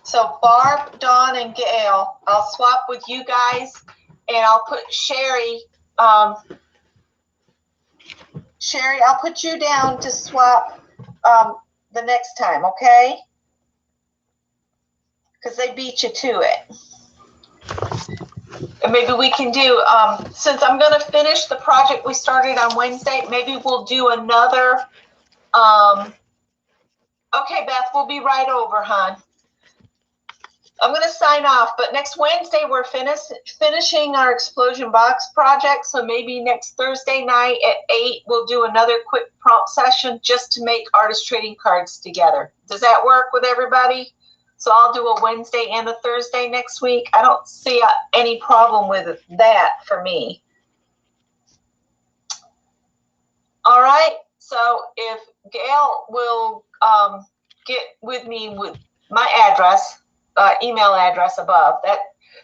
So Barb, Dawn, and Gail, I'll swap with you guys, and I'll put Sherry. Sherry, I'll put you down to swap the next time, okay? Because they beat you to it. And maybe we can do, since I'm going to finish the project we started on Wednesday, maybe we'll do another. Okay, Beth, we'll be right over, hon. I'm going to sign off, but next Wednesday we're finishing our explosion box project. So maybe next Thursday night at 8, we'll do another quick prompt session just to make artist trading cards together. Does that work with everybody? So I'll do a Wednesday and a Thursday next week. I don't see any problem with that for me. All right. So if Gail will get with me with my address, email address above,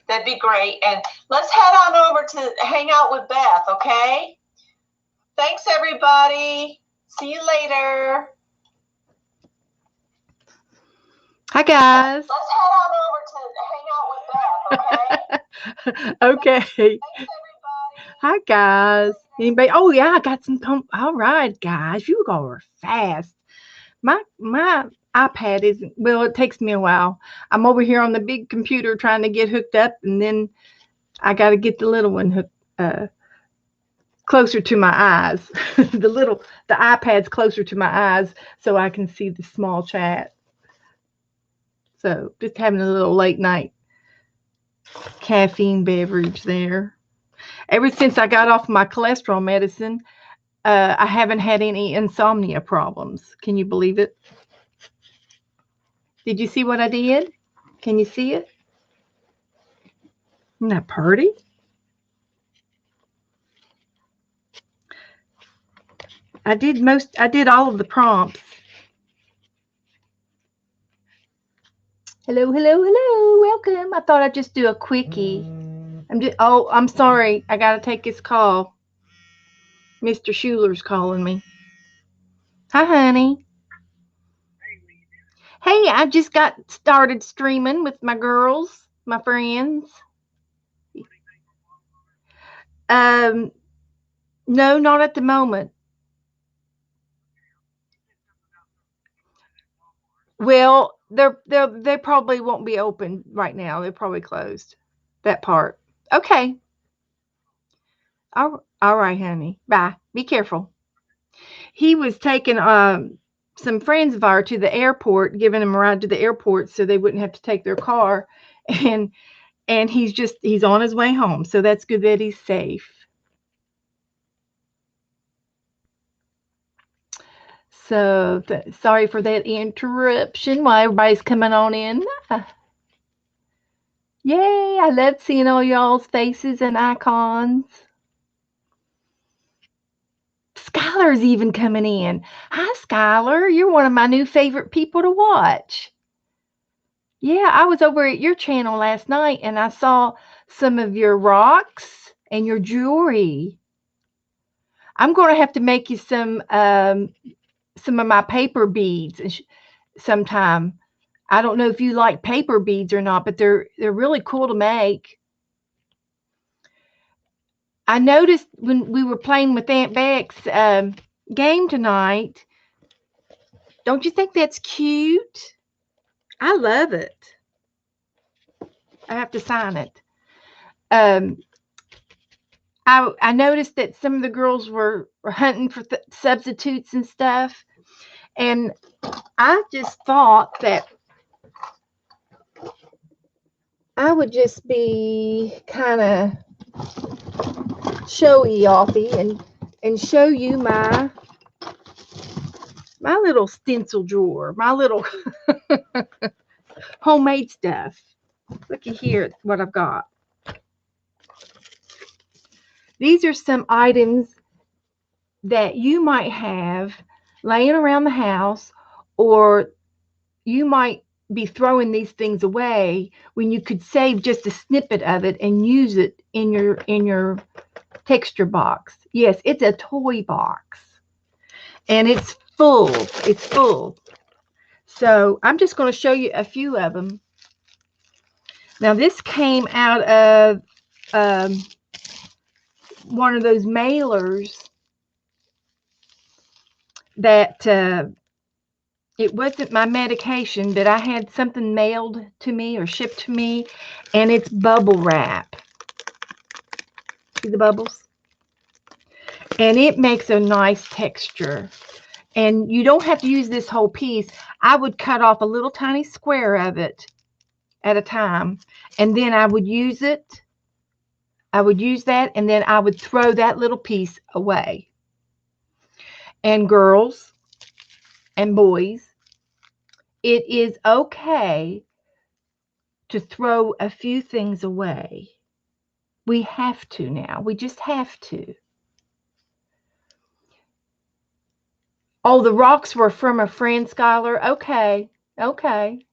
that'd be great. And let's head on over to hang out with Beth, okay? Thanks, everybody. See you later. Hi, guys. Let's head on over to hang out with Beth, okay? Okay. Thanks, everybody. Hi, guys. Anybody? Oh, yeah, I got some. All right, guys. You all are fast. My iPad isn't, well, it takes me a while. I'm over here on the big computer trying to get hooked up, and then I got to get the little one hooked, closer to my eyes. the iPad's closer to my eyes so I can see the small chat. So just having a little late night caffeine beverage there. Ever since I got off my cholesterol medicine, I haven't had any insomnia problems. Can you believe it? Did you see what I did? Can you see it? Isn't that pretty? I did all of the prompts. Hello, hello, hello. Welcome. I thought I'd just do a quickie. I'm sorry. I got to take this call. Mr. Schuler's calling me. Hi, honey. Hey, I just got started streaming with my girls, my friends. No, not at the moment. Well, they probably won't be open right now. They're probably closed. That part. Okay. All right, honey. Bye. Be careful. He was taking some friends of ours to the airport, giving them a ride to the airport so they wouldn't have to take their car, and he's on his way home. So that's good that he's safe. So sorry for that interruption while everybody's coming on in. Yay, I love seeing all y'all's faces and icons. Skylar's even coming in. Hi, Skylar. You're one of my new favorite people to watch. Yeah, I was over at your channel last night and I saw some of your rocks and your jewelry. I'm going to have to make you some of my paper beads sometime. I don't know if you like paper beads or not, but they're really cool to make. I noticed when we were playing with Aunt Beck's game tonight. Don't you think that's cute? I love it. I have to sign it. I noticed that some of the girls were hunting for substitutes and stuff. And I just thought that I would just be kind of showy-offy and show you my little stencil drawer, my little homemade stuff. Looky here, what I've got. These are some items that you might have laying around the house, or you might be throwing these things away when you could save just a snippet of it and use it in your texture box. Yes, it's a toy box. And it's full. It's full. So I'm just going to show you a few of them. Now this came out of one of those mailers that it wasn't my medication, but I had something mailed to me or shipped to me, and it's bubble wrap. See the bubbles? And it makes a nice texture. And you don't have to use this whole piece. I would cut off a little tiny square of it at a time, and then I would use it. I would use that, and then I would throw that little piece away. And girls and boys, it is okay to throw a few things away. We have to now. We just have to. Oh, the rocks were from a friend, Skylar. Okay. Okay.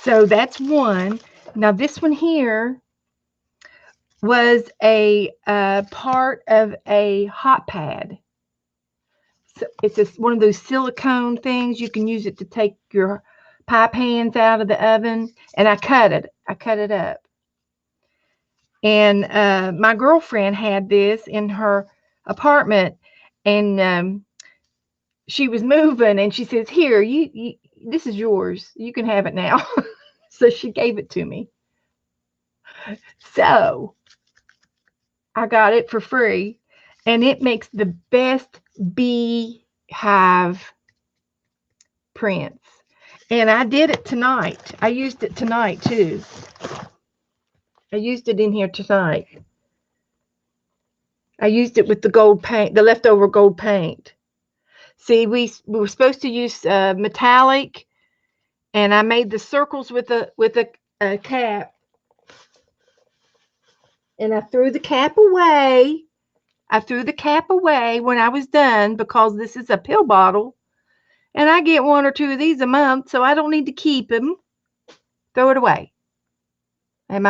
So that's one. Now this one here was a part of a hot pad. So it's one of those silicone things. You can use it to take your pie pans out of the oven. And I cut it up. And my girlfriend had this in her apartment, and she was moving, and she says, "Here, you this is yours. You can have it now." So she gave it to me. So I got it for free, and it makes the best beehive prints. And I did it tonight. I used it tonight too. I used it in here tonight. I used it with the gold paint, the leftover gold paint. See, we were supposed to use metallic, and I made the circles with a cap. And I threw the cap away. I threw the cap away when I was done because this is a pill bottle. And I get 1 or 2 of these a month, so I don't need to keep them. Throw it away. Am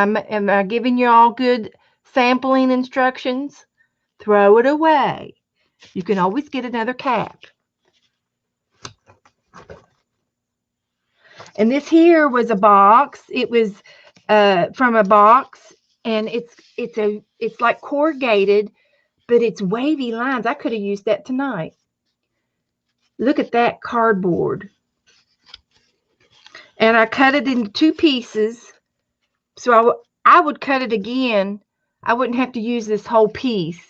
I giving you all good sampling instructions? Throw it away. You can always get another cap. And this here was a box. It was from a box, and it's like corrugated, but it's wavy lines. I could have used that tonight. Look at that cardboard. And I cut it into 2 pieces. So I would cut it again. I wouldn't have to use this whole piece.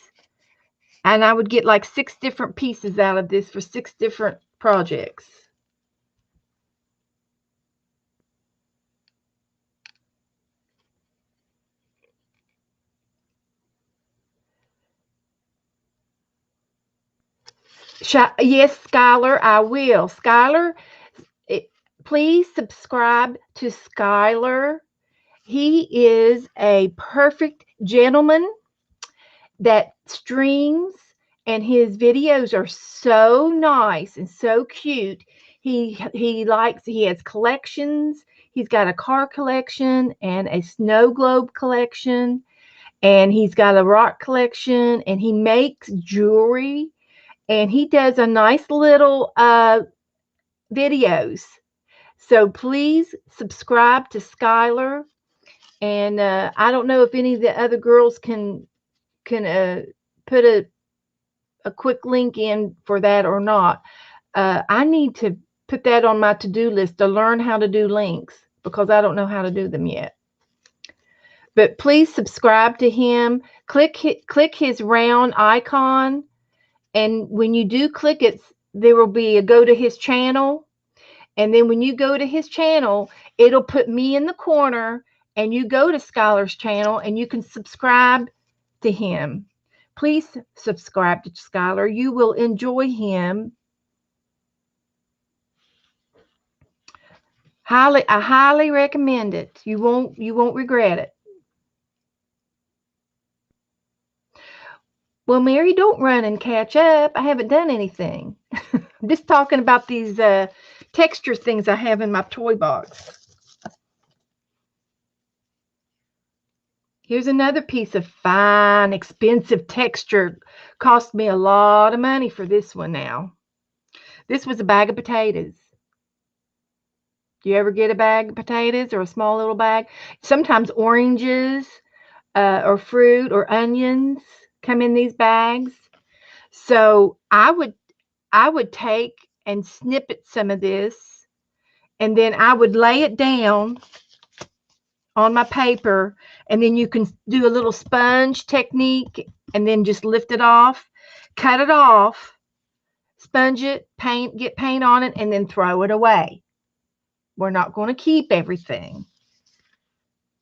And I would get like 6 different pieces out of this for 6 different projects. Yes, Skylar, I will. Skylar, please subscribe to Skylar. He is a perfect gentleman that streams, and his videos are so nice and so cute. He has collections. He's got a car collection and a snow globe collection, and he's got a rock collection, and he makes jewelry, and he does a nice little videos. So please subscribe to Skylar. And I don't know if any of the other girls can put a quick link in for that or not. I need to put that on my to-do list to learn how to do links, because I don't know how to do them yet. But please subscribe to him. Click his round icon, and when you do click it, there will be a go to his channel. And then when you go to his channel, it'll put me in the corner, and you go to Skylar's channel and you can subscribe to him. Please subscribe to Skylar. You will enjoy him. I highly recommend it. You won't regret it. Well, Mary, don't run and catch up. I haven't done anything. I'm just talking about these texture things I have in my toy box. Here's another piece of fine, expensive texture. Cost me a lot of money for this one now. This was a bag of potatoes. Do you ever get a bag of potatoes or a small little bag? Sometimes oranges or fruit or onions come in these bags. So I would take and snippet some of this, and then I would lay it down on my paper, and then you can do a little sponge technique and then just lift it off, cut it off, sponge it, get paint on it, and then throw it away. We're not going to keep everything.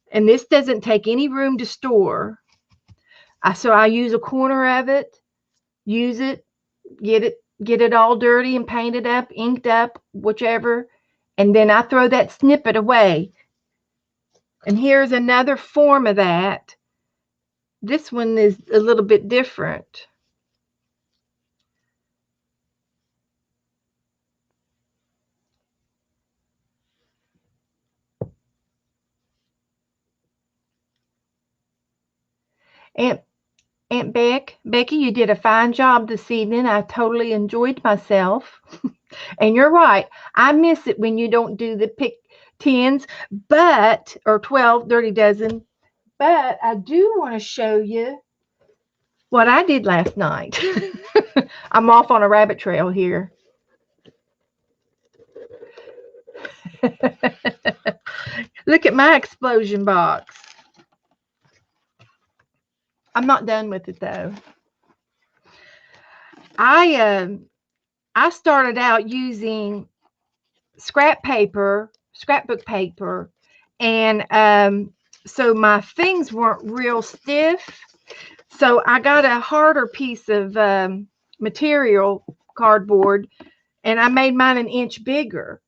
And this doesn't take any room to store. So I use a corner of it, use it, get it all dirty and painted up, inked up, whichever, and then I throw that snippet away. And here's another form of that. This one is a little bit different. Aunt Becky, you did a fine job this evening. I totally enjoyed myself. And you're right. I miss it when you don't do the pick 10s, or 12, dirty dozen. But I do want to show you what I did last night. I'm off on a rabbit trail here. Look at my explosion box. I'm not done with it though. I started out using scrapbook paper, and so my things weren't real stiff. So I got a harder piece of material, cardboard, and I made mine an inch bigger.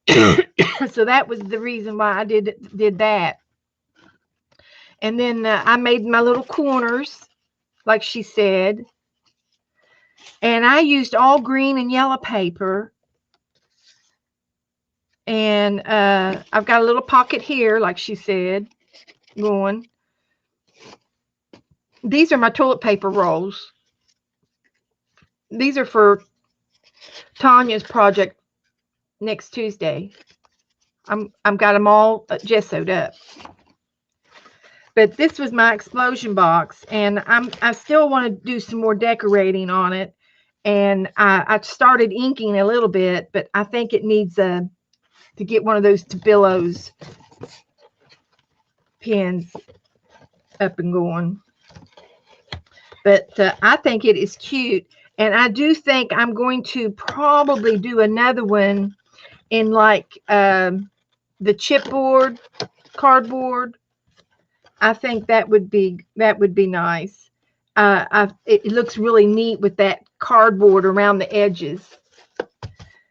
So that was the reason why I did that. And then I made my little corners, like she said. And I used all green and yellow paper. And I've got a little pocket here, like she said, going. These are my toilet paper rolls. These are for Tanya's project next Tuesday. I'm got them all gessoed up. But this was my explosion box, and I still want to do some more decorating on it. And I started inking a little bit, but I think it needs to get one of those Tabillos pens up and going. But I think it is cute, and I do think I'm going to probably do another one in like the chipboard cardboard. I think that would be nice. It looks really neat with that cardboard around the edges.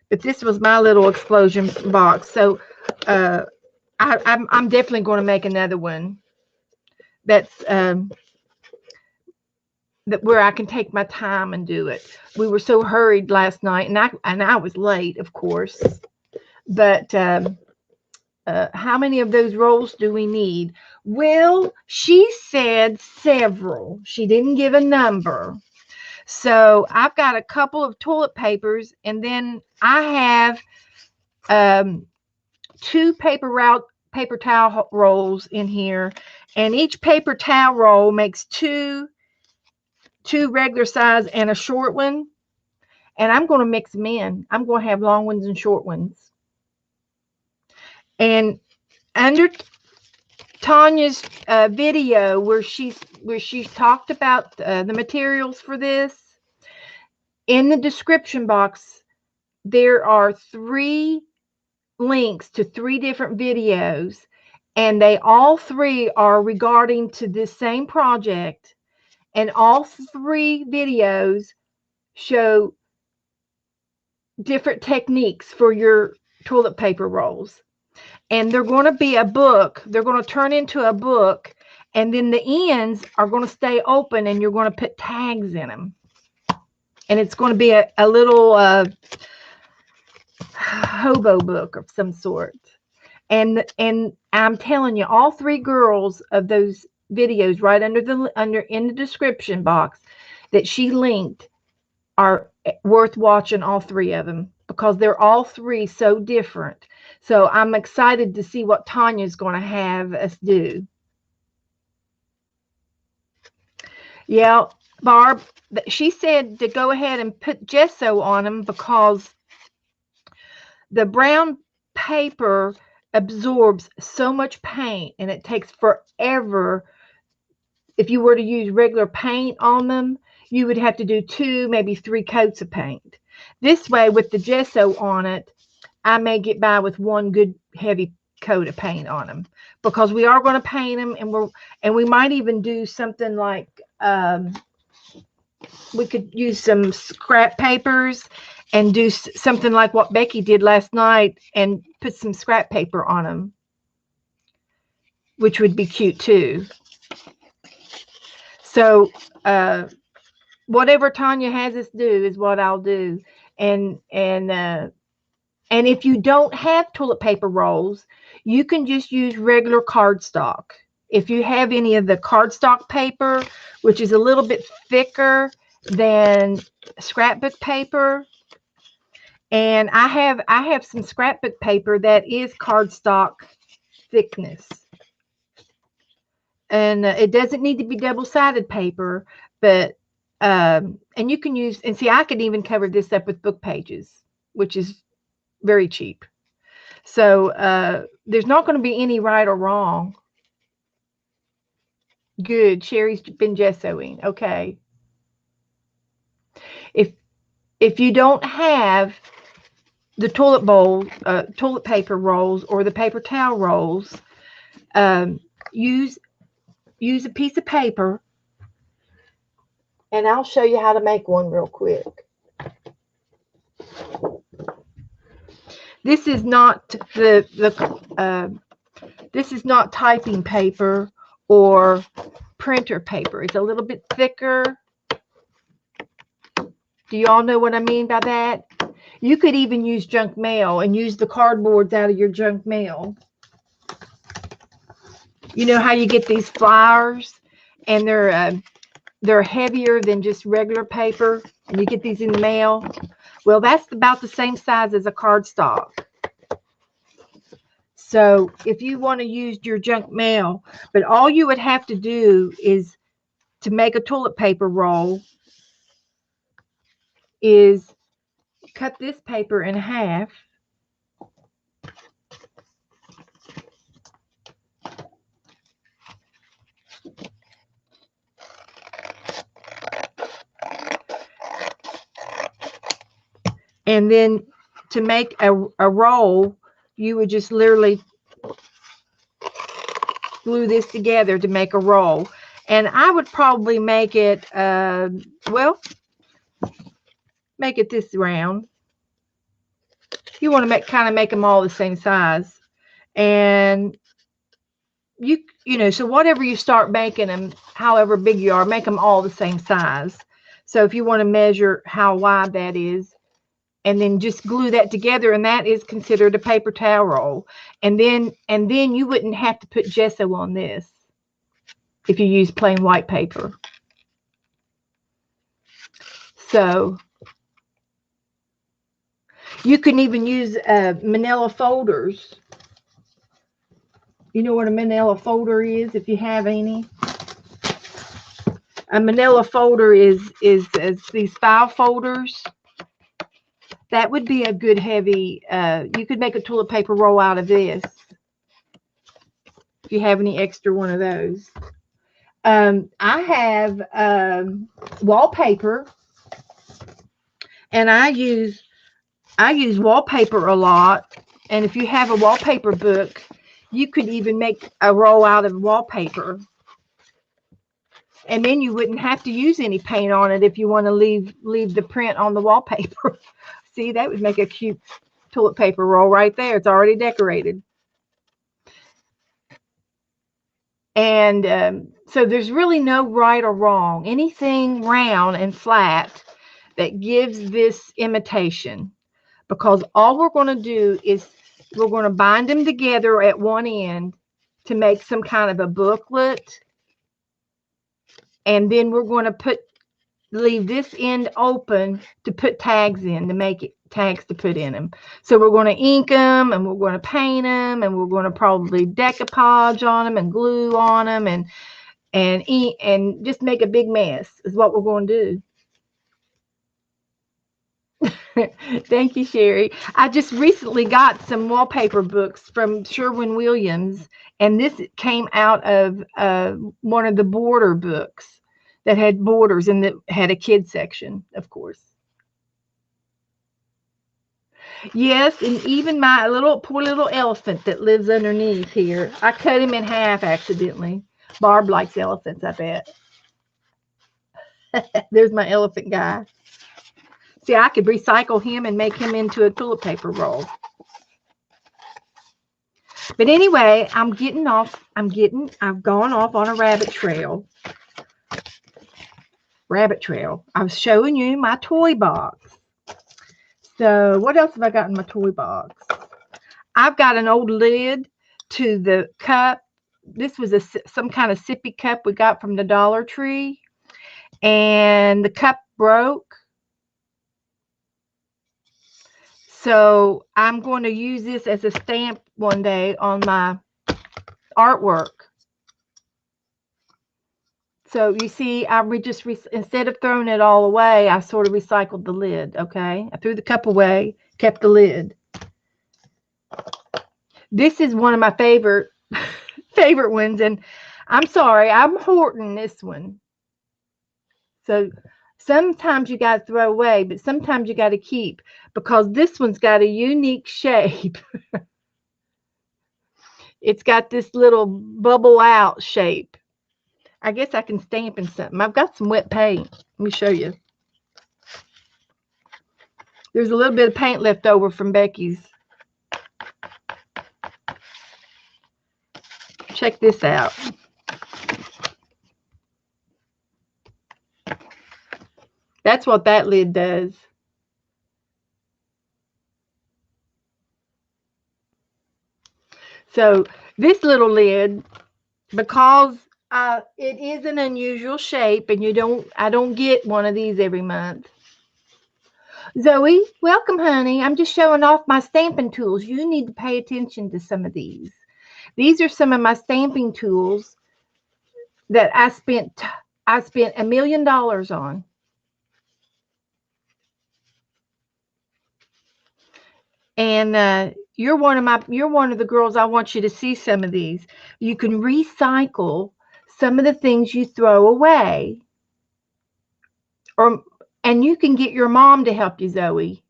But this was my little explosion box, so I'm definitely going to make another one. That's where I can take my time and do it. We were so hurried last night, and I was late, of course. But how many of those rolls do we need? Well, she said several. She didn't give a number. So I've got a couple of toilet papers, and then I have 2 paper towel rolls in here, and each paper towel roll makes two regular size and a short one. And I'm going to mix them in. I'm going to have long ones and short ones. And under Tanya's video where she's talked about the materials for this, in the description box there are 3 links to 3 different videos, and they all 3 are regarding to this same project, and all 3 videos show different techniques for your toilet paper rolls. And they're going to be a book. They're going to turn into a book, and then the ends are going to stay open, and you're going to put tags in them. And it's going to be a little hobo book of some sort. And I'm telling you, all 3 girls of those videos right under in the description box that she linked are worth watching, all 3 of them, because they're all 3 so different. So I'm excited to see what Tanya's going to have us do. Yeah, Barb, she said to go ahead and put gesso on them because the brown paper absorbs so much paint and it takes forever. If you were to use regular paint on them, you would have to do 2, maybe 3 coats of paint. This way, with the gesso on it, I may get by with 1 good heavy coat of paint on them, because we are going to paint them, and we might even do something like we could use some scrap papers and do something like what Becky did last night and put some scrap paper on them, which would be cute too. So whatever Tanya has us do is what I'll do. And if you don't have toilet paper rolls, you can just use regular cardstock. If you have any of the cardstock paper, which is a little bit thicker than scrapbook paper, and I have some scrapbook paper that is cardstock thickness, and it doesn't need to be double-sided paper, but and you can use, and see, I could even cover this up with book pages, which is very cheap. So there's not going to be any right or wrong. Good. Sherry's been gessoing. Okay. If you don't have the toilet paper rolls or the paper towel rolls, use a piece of paper, and I'll show you how to make one real quick. This is not this is not typing paper or printer paper. It's a little bit thicker. Do you all know what I mean by that? You could even use junk mail and use the cardboards out of your junk mail. You know how you get these flyers and they're heavier than just regular paper, and you get these in the mail? Well, that's about the same size as a cardstock. So if you want to use your junk mail, but all you would have to do is, to make a toilet paper roll, is cut this paper in half. And then to make a roll, you would just literally glue this together to make a roll. And I would probably make it, well, make it this round. You want to kind of make them all the same size. And you know, so whatever you start making them, however big you are, make them all the same size. So if you want to measure how wide that is, and then just glue that together, and that is considered a paper towel roll. And then you wouldn't have to put gesso on this if you use plain white paper. So you can even use manila folders. You know what a manila folder is, if you have any? A manila folder is these file folders. That would be a good heavy, you could make a toilet paper roll out of this if you have any extra one of those. I have wallpaper, and I use wallpaper a lot. And if you have a wallpaper book, you could even make a roll out of wallpaper. And then you wouldn't have to use any paint on it if you want to leave the print on the wallpaper. See, that would make a cute toilet paper roll right there. It's already decorated. And so there's really no right or wrong. Anything round and flat that gives this imitation, because all we're going to do is we're going to bind them together at one end to make some kind of a booklet. And then we're going to leave this end open to put tags in, to make it tags to put in them. So we're going to ink them, and we're going to paint them, and we're going to probably decoupage on them and glue on them and ink and just make a big mess is what we're going to do. Thank you, Sherry. I just recently got some wallpaper books from Sherwin-Williams, and this came out of one of the border books that had borders and that had a kid section, of course. Yes, and even my poor little elephant that lives underneath here, I cut him in half accidentally. Barb likes elephants, I bet. There's my elephant guy. See, I could recycle him and make him into a toilet paper roll. But anyway, I've gone off on a rabbit trail. I was showing you my toy box. So what else have I got in my toy box? I've got an old lid to the cup. This was some kind of sippy cup we got from the Dollar Tree. And the cup broke. So I'm going to use this as a stamp one day on my artwork. So you see, instead of throwing it all away, I sort of recycled the lid, okay? I threw the cup away, kept the lid. This is one of my favorite ones, and I'm sorry, I'm hoarding this one. So sometimes you got to throw away, but sometimes you got to keep, because this one's got a unique shape. It's got this little bubble out shape. I guess I can stamp in something. I've got some wet paint. Let me show you. There's a little bit of paint left over from Becky's. Check this out. That's what that lid does. So this little lid, because it is an unusual shape, and I don't get one of these every month. Zoe, welcome, honey. I'm just showing off my stamping tools. You need to pay attention to some of these. These are some of my stamping tools that I spent $1 million on. And you're one of the girls. I want you to see some of these. You can recycle some of the things you throw away, and you can get your mom to help you, Zoe.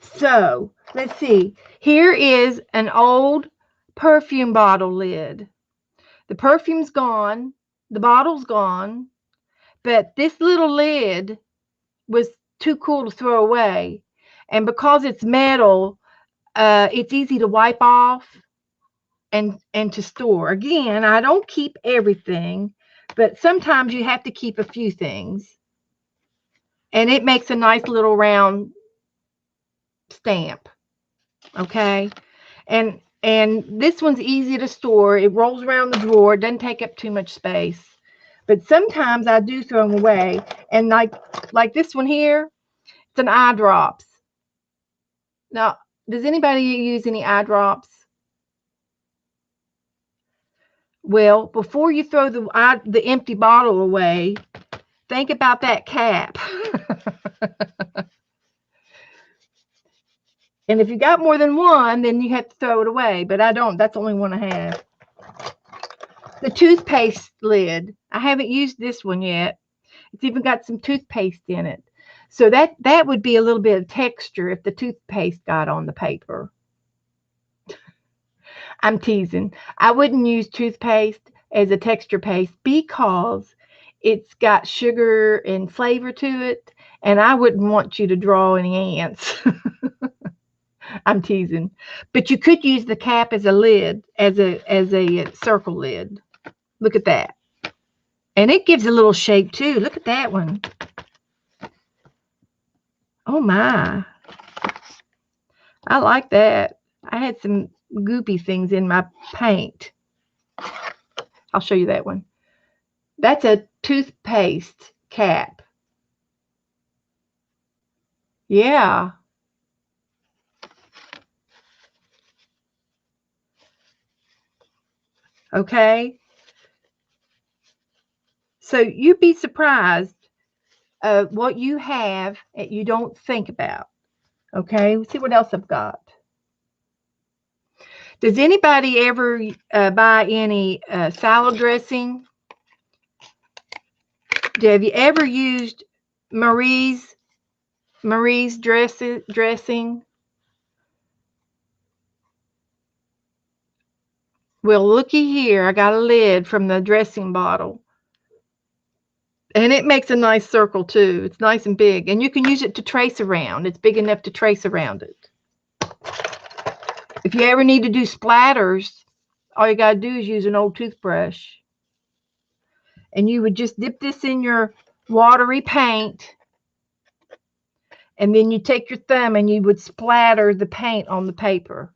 So let's see. Here is an old perfume bottle lid. The perfume's gone. The bottle's gone. But this little lid was too cool to throw away. And because it's metal, it's easy to wipe off and to store. Again, I don't keep everything, but sometimes you have to keep a few things. And it makes a nice little round stamp. Okay? And this one's easy to store. It rolls around the drawer. It doesn't take up too much space. But sometimes I do throw them away. And like this one here, it's an eye drops. Now, does anybody use any eye drops? Well, before you throw the empty bottle away, think about that cap. And if you got more than one, then you have to throw it away. But I don't. That's the only one I have. The toothpaste lid. I haven't used this one yet. It's even got some toothpaste in it. So that would be a little bit of texture if the toothpaste got on the paper. I'm teasing. I wouldn't use toothpaste as a texture paste because it's got sugar and flavor to it, and I wouldn't want you to draw any ants. I'm teasing. But you could use the cap as a lid, as a circle lid. Look at that. And it gives a little shape too. Look at that one. Oh my. I like that. I had some goopy things in my paint. I'll show you that one. That's a toothpaste cap. Yeah. Okay. So you'd be surprised what you have that you don't think about. Okay. Let's see what else I've got. Does anybody ever buy any salad dressing? Have you ever used Marie's dressing? Well, looky here. I got a lid from the dressing bottle. And it makes a nice circle too. It's nice and big. And you can use it to trace around. It's big enough to trace around it. If you ever need to do splatters, all you got to do is use an old toothbrush. And you would just dip this in your watery paint. And then you take your thumb and you would splatter the paint on the paper.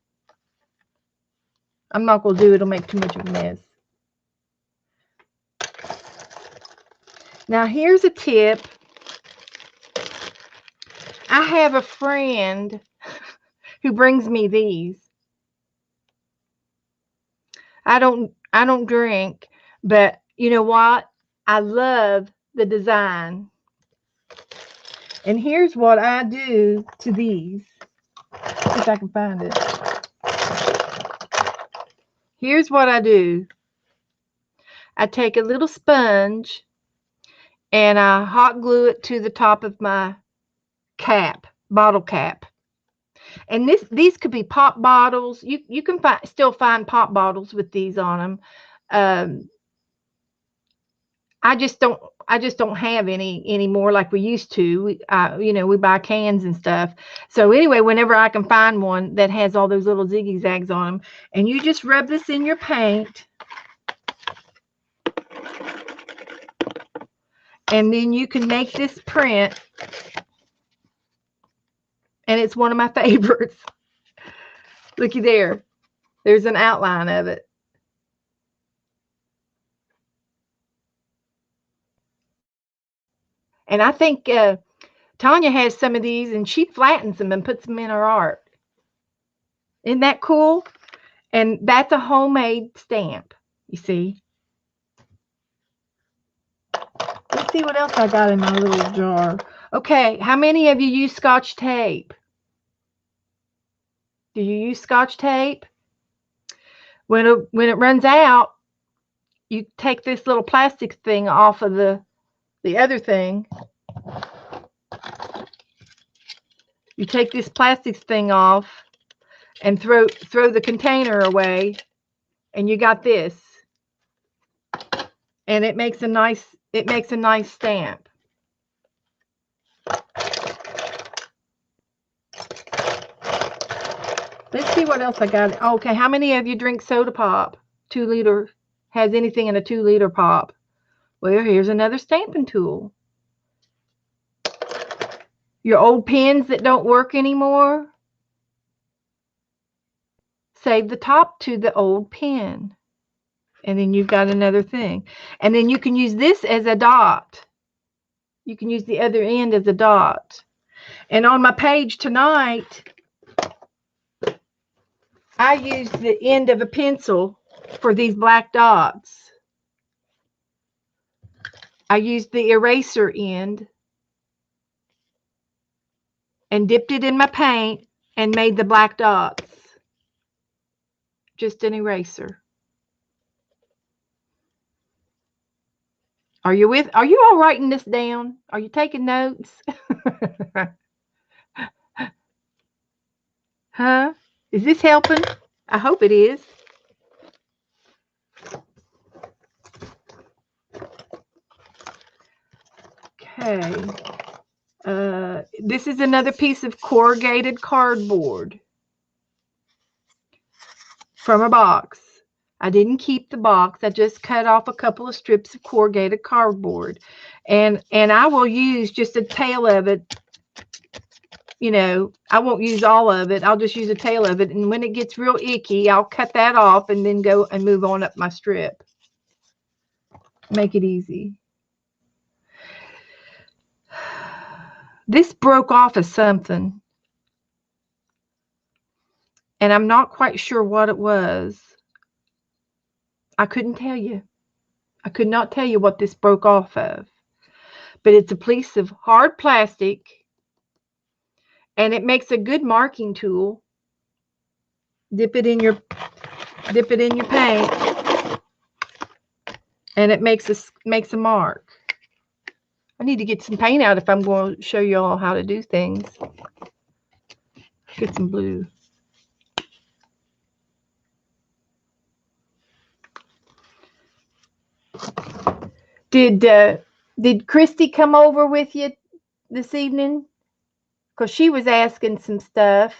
I'm not going to do it. It'll make too much of a mess. Now, here's a tip. I have a friend who brings me these. I don't drink, but you know what? I love the design. And here's what I do to these. See if I can find it. Here's what I do. I take a little sponge and I hot glue it to the top of my cap, bottle cap. And these could be pop bottles. You can still find pop bottles with these on them. I just don't have any anymore like we used to. We buy cans and stuff. So anyway, whenever I can find one that has all those little ziggy zags on them, and you just rub this in your paint. And then you can make this print. And it's one of my favorites. Looky there. There's an outline of it. And I think Tanya has some of these, and she flattens them and puts them in her art. Isn't that cool? And that's a homemade stamp, you see. Let's see what else I got in my little jar. Okay, how many of you use Scotch tape? Do you use Scotch tape? When it runs out, you take this little plastic thing off of the other thing. You take this plastic thing off and throw the container away, and you got this. And it makes a nice stamp. Let's see what else I got. Okay, how many of you drink soda pop? 2 liter, has anything in a 2 liter pop? Well, here's another stamping tool. Your old pens that don't work anymore, save the top to the old pen. And then you've got another thing. And then you can use this as a dot. You can use the other end as a dot. And on my page tonight, I used the end of a pencil for these black dots. I used the eraser end and dipped it in my paint and made the black dots. Just an eraser. Are you all writing this down? Are you taking notes? Huh? Is this helping? I hope it is. Okay. This is another piece of corrugated cardboard from a box. I didn't keep the box. I just cut off a couple of strips of corrugated cardboard. And I will use just a tail of it you know, I won't use all of it. I'll just use the tail of it. And when it gets real icky, I'll cut that off and then go and move on up my strip. Make it easy. This broke off of something. And I'm not quite sure what it was. I couldn't tell you. I could not tell you what this broke off of. But it's a piece of hard plastic. And it makes a good marking tool. Dip it in your paint. And it makes a mark. I need to get some paint out if I'm going to show you all how to do things. Get some blue. Did Christy come over with you this evening? Because she was asking some stuff.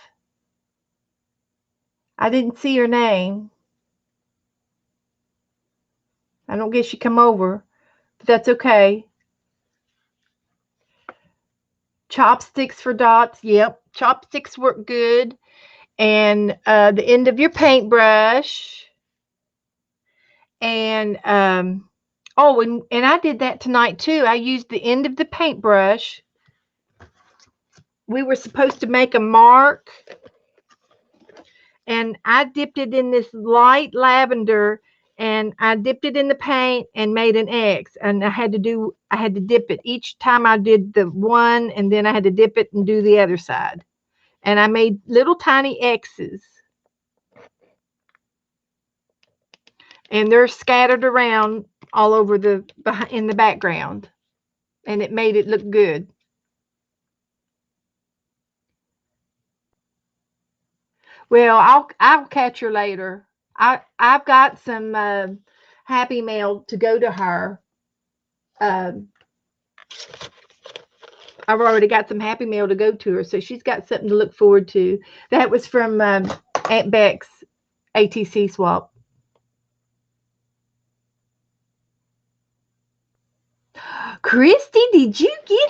I didn't see her name. I don't guess she come over, but that's okay. Chopsticks for dots. Yep, chopsticks work good. And the end of your paintbrush. And oh, and I did that tonight too. I used the end of the paintbrush. We were supposed to make a mark. And I dipped it in this light lavender, and I dipped it in the paint and made an X. And I had to dip it each time I did the one, and then I had to dip it and do the other side. And I made little tiny X's. And they're scattered around all over in the background. And it made it look good. Well, I'll catch her later. I've got some happy mail to go to her. I've already got some happy mail to go to her, so she's got something to look forward to. That was from Aunt Beck's ATC swap. Christy, did you get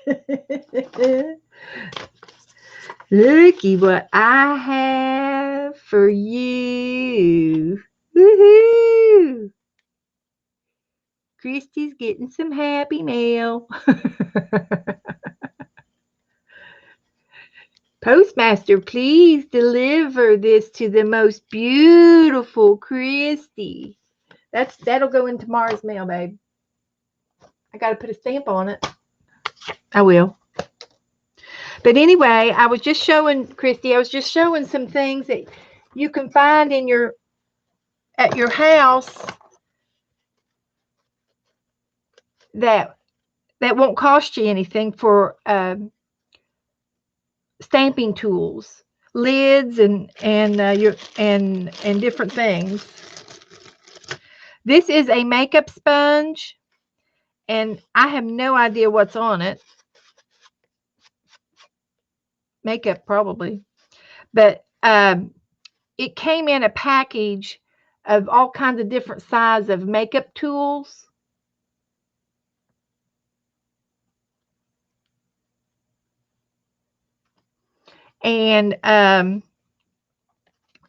here? Looky what I have for you. Woohoo! Christy's getting some happy mail. Postmaster, please deliver this to the most beautiful Christy. That'll go in tomorrow's mail, babe. I got to put a stamp on it. I will. But anyway, I was just showing Christy. I was just showing some things that you can find at your house that won't cost you anything for stamping tools, lids, and different things. This is a makeup sponge, and I have no idea what's on it. Makeup probably, but it came in a package of all kinds of different sizes of makeup tools. And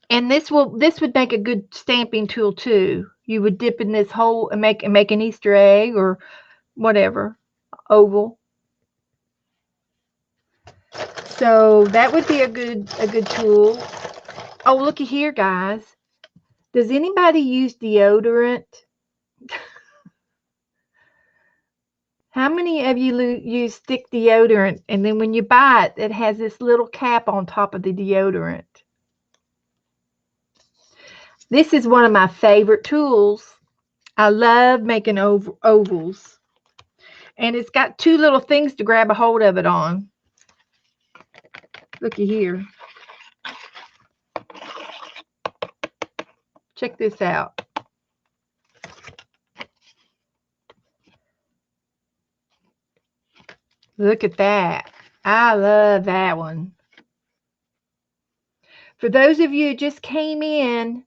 this would make a good stamping tool too. You would dip in this hole and make an Easter egg or whatever, oval. So that would be a good tool. Oh, looky here, guys. Does anybody use deodorant? How many of you use stick deodorant, and then when you buy it, it has this little cap on top of the deodorant? This is one of my favorite tools. I love making ovals. And it's got two little things to grab a hold of it on. Looky here. Check this out. Look at that. I love that one. For those of you who just came in,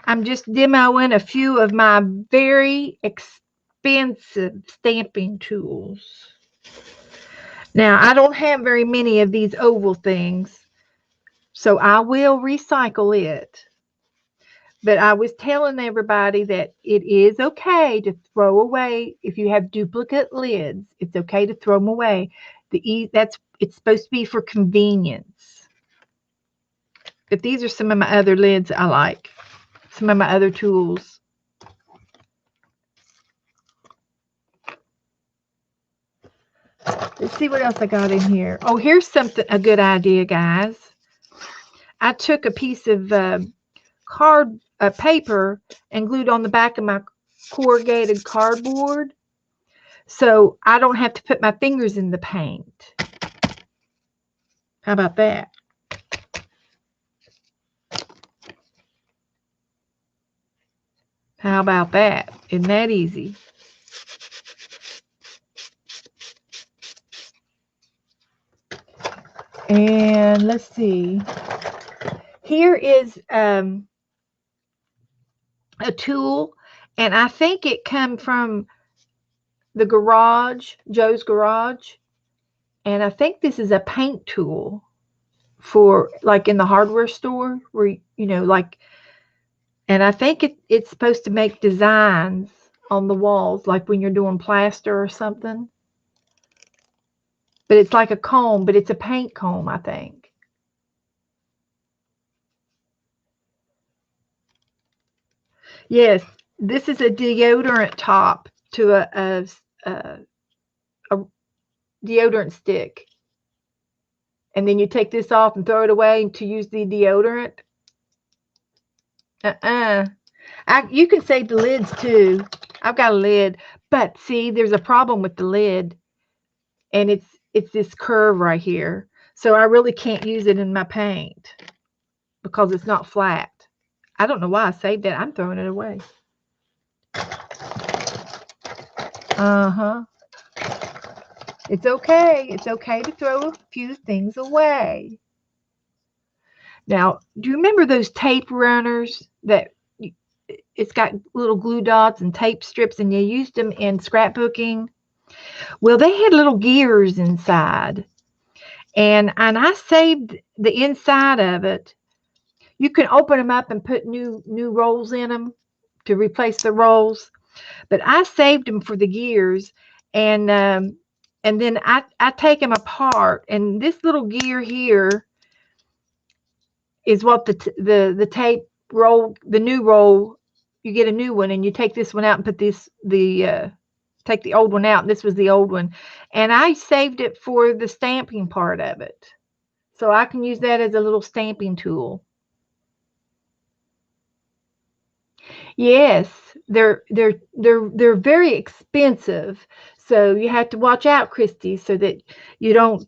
I'm just demoing a few of my very expensive stamping tools. Now, I don't have very many of these oval things, so I will recycle it. But I was telling everybody that it is okay to throw away if you have duplicate lids. It's okay to throw them away. It's supposed to be for convenience. But these are some of my other lids I like. Some of my other tools. Let's see what else I got in here. Oh, here's a good idea, guys. I took a piece of paper and glued on the back of my corrugated cardboard, so I don't have to put my fingers in the paint. How about that? How about that? Isn't that easy? And let's see. Here is a tool, and I think it came from the garage, Joe's Garage. And I think this is a paint tool for like in the hardware store where, like, and I think it's supposed to make designs on the walls, like when you're doing plaster or something. But it's like a comb, but it's a paint comb, I think. Yes, this is a deodorant top to a deodorant stick. And then you take this off and throw it away to use the deodorant. You can save the lids too. I've got a lid, but see, there's a problem with the lid, and it's this curve right here. So I really can't use it in my paint because it's not flat. I don't know why I saved it. I'm throwing it away. It's okay. It's okay to throw a few things away. Now, do you remember those tape runners that it's got little glue dots and tape strips, and you used them in scrapbooking? Well, they had little gears inside, and I saved the inside of it. You can open them up and put new rolls in them to replace the rolls, but I saved them for the gears, and then I take them apart, and this little gear here is what the tape roll, the new roll. You get a new one, and you take this one out and put take the old one out. And this was the old one, and I saved it for the stamping part of it, so I can use that as a little stamping tool. Yes, they're very expensive, so you have to watch out, Christy, so that you don't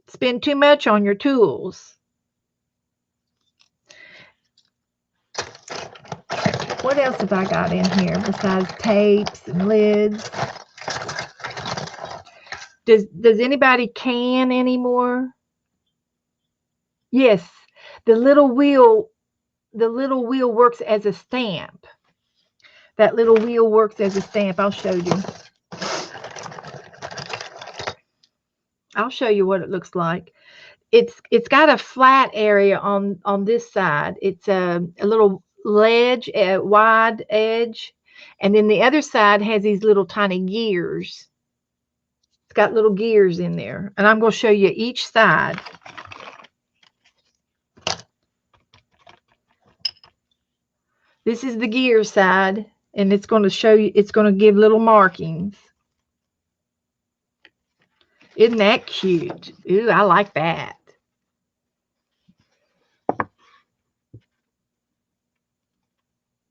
spend too much on your tools. What else have I got in here besides tapes and lids? Does anybody can anymore? Yes, the little wheel works as a stamp. That little wheel works as a stamp. I'll show you. I'll show you what it looks like. It's got a flat area on this side. It's a little ledge, a wide edge, and then the other side has these little tiny gears. It's got little gears in there, and I'm going to show you each side. This is the gear side, and it's going to show you, it's going to give little markings. Isn't that cute? Ooh, I like that.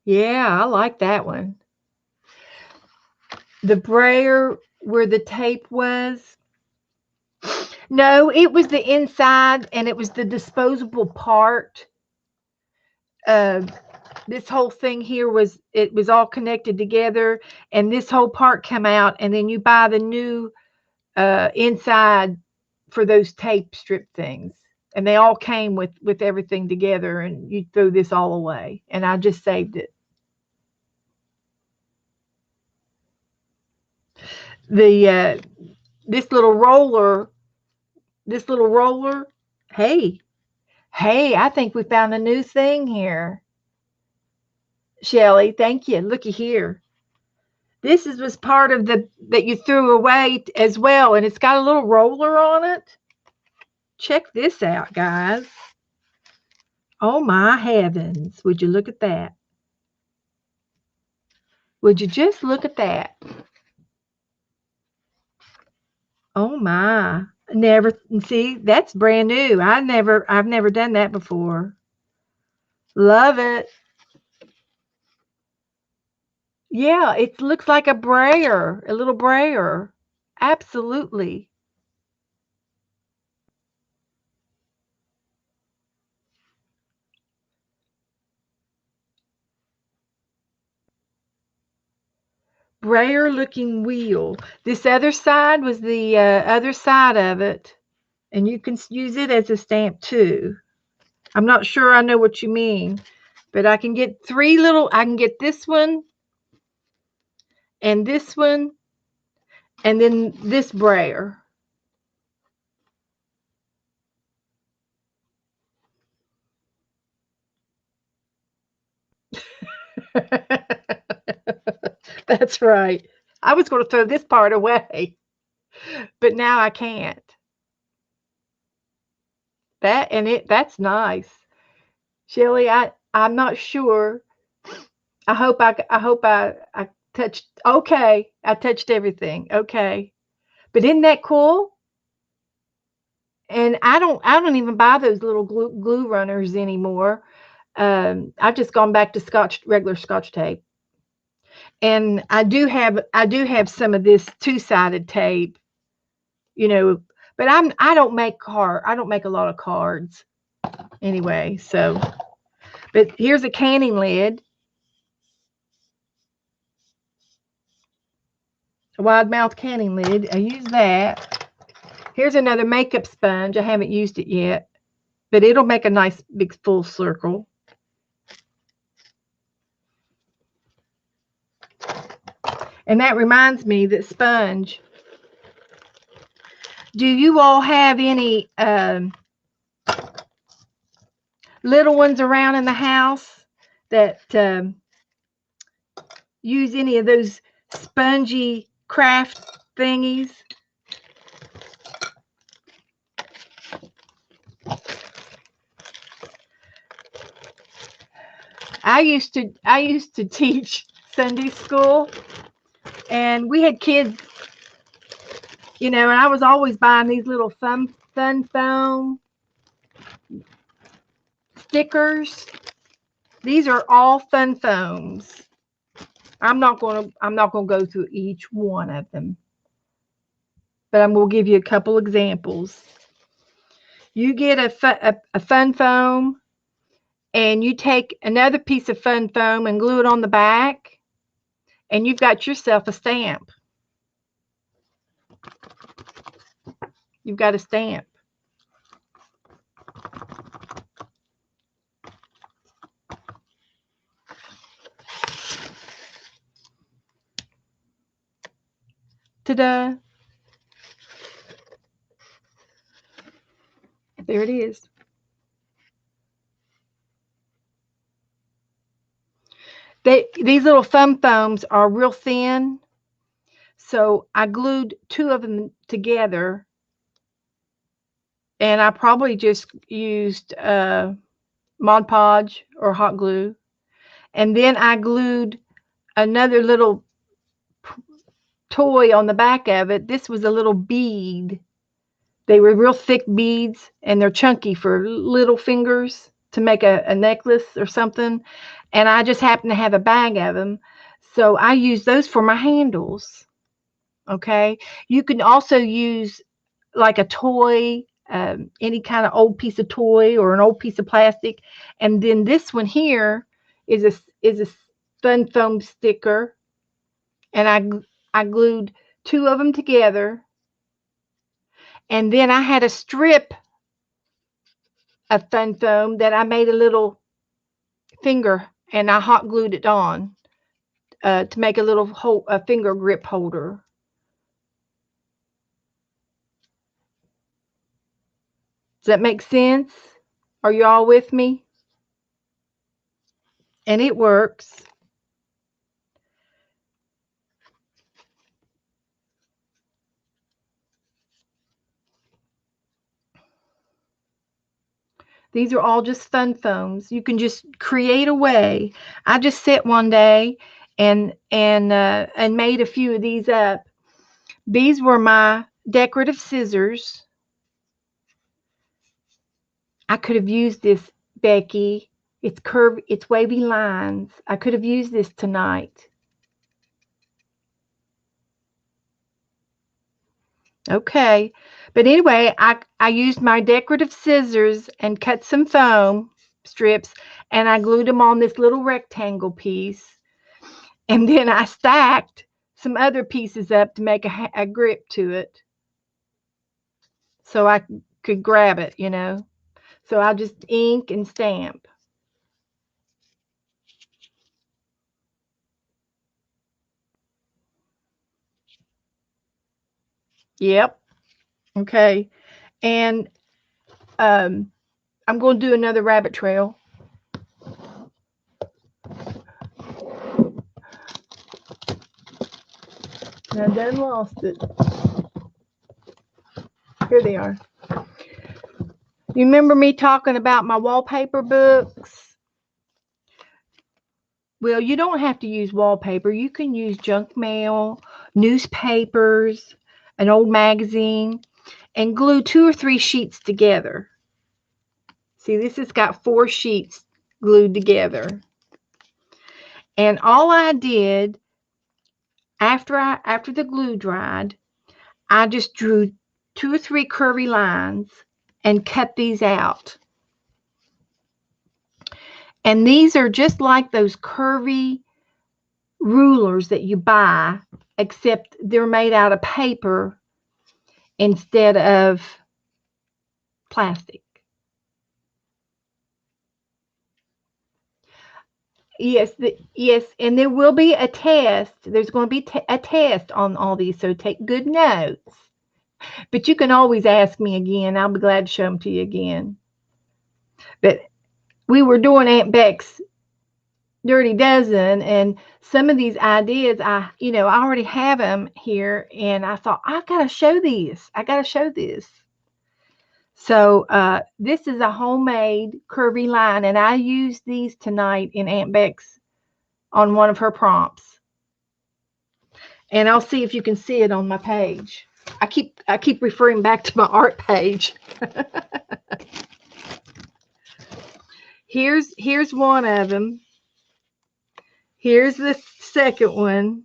Yeah, I like that one. The brayer where the tape was. No, it was the inside, and it was the disposable part. This whole thing here was all connected together, and this whole part came out, and then you buy the new inside for those tape strip things, and they all came with everything together, and you throw this all away, and I just saved it. This little roller this little roller. Hey, I think we found a new thing here. Shelly, thank you. Looky here. This was part of the that you threw away as well, and it's got a little roller on it. Check this out, guys. Oh my heavens. Would you look at that? Would you just look at that? Oh my. Never see, that's brand new. I've never done that before. Love it. Yeah, it looks like a brayer, a little brayer. Absolutely. Brayer looking wheel. This other side was the other side of it, and you can use it as a stamp too. I'm not sure I know what you mean, but I can get I can get this one and this one and then this brayer. That's right. I was going to throw this part away, but now I can't. That's nice. Shelly, I'm not sure. I touched okay. I touched everything. Okay. But isn't that cool? And I don't even buy those little glue runners anymore. I've just gone back to regular Scotch tape. And I do have some of this two-sided tape, you know, but I don't make a lot of cards anyway. So, but here's a canning lid, a wide mouth canning lid. I use that. Here's another makeup sponge. I haven't used it yet, but it'll make a nice big full circle. And that reminds me that sponge. Do you all have any little ones around in the house that use any of those spongy craft thingies? I used to teach Sunday school, and we had kids, you know, and I was always buying these little fun foam stickers. These are all fun foams. I'm not going to go through each one of them, but I'm going to give you a couple examples. You get a fun foam, and you take another piece of fun foam and glue it on the back, and you've got yourself a stamp. You've got a stamp. Ta-da! There it is. These little fun foams are real thin, so I glued two of them together, and I probably just used Mod Podge or hot glue, and then I glued another little toy on the back of it. This was a little bead. They were real thick beads, and they're chunky for little fingers to make a necklace or something. And I just happened to have a bag of them, so I use those for my handles. Okay, you can also use like a toy, any kind of old piece of toy or an old piece of plastic. And then this one here is a fun foam sticker, and I glued two of them together, and then I had a strip of fun foam that I made a little finger, and I hot glued it on to make a little a finger grip holder. that make sense? Are you all with me? And it works. These are all just fun foams. You can just create a way. I just sat one day and made a few of these up. These were my decorative scissors. I could have used this, Becky. It's curvy, it's wavy lines. I could have used this tonight. Okay. But anyway, I used my decorative scissors and cut some foam strips, and I glued them on this little rectangle piece. And then I stacked some other pieces up to make a grip to it so I could grab it, you know. So I'll just ink and stamp. Yep. Okay. And I'm going to do another rabbit trail. I done lost it. Here they are. You remember me talking about my wallpaper books? Well, you don't have to use wallpaper. You can use junk mail, newspapers, an old magazine, and glue 2 or 3 sheets together. See, this has got 4 sheets glued together. And all I did after the glue dried, I just drew 2 or 3 curvy lines and cut these out. And these are just like those curvy rulers that you buy, except they're made out of paper instead of plastic. Yes, yes, and there will be a test. There's going to be a test on all these, so take good notes. But you can always ask me again. I'll be glad to show them to you again. But we were doing Aunt Beck's Dirty Dozen, and some of these ideas, I already have them here, and I thought, I gotta show this. I gotta show this. So this is a homemade curvy line, and I used these tonight in Aunt Beck's on one of her prompts. And I'll see if you can see it on my page. I keep referring back to my art page. Here's one of them. Here's the second one,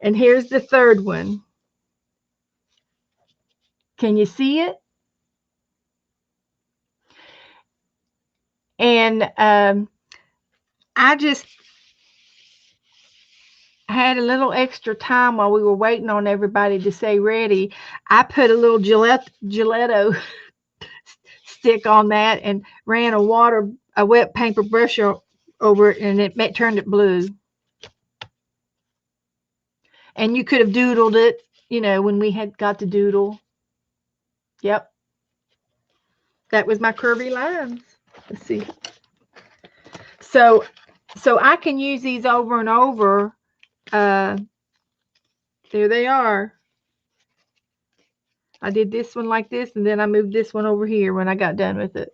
and here's the third one. Can you see it? And I just had a little extra time while we were waiting on everybody to say ready. I put a little Gelato stick on that and ran a wet paper brush over it, and it turned it blue. And you could have doodled it, when we had got to doodle. Yep. That was my curvy lines. Let's see. So I can use these over and over. There they are. I did this one like this, and then I moved this one over here when I got done with it.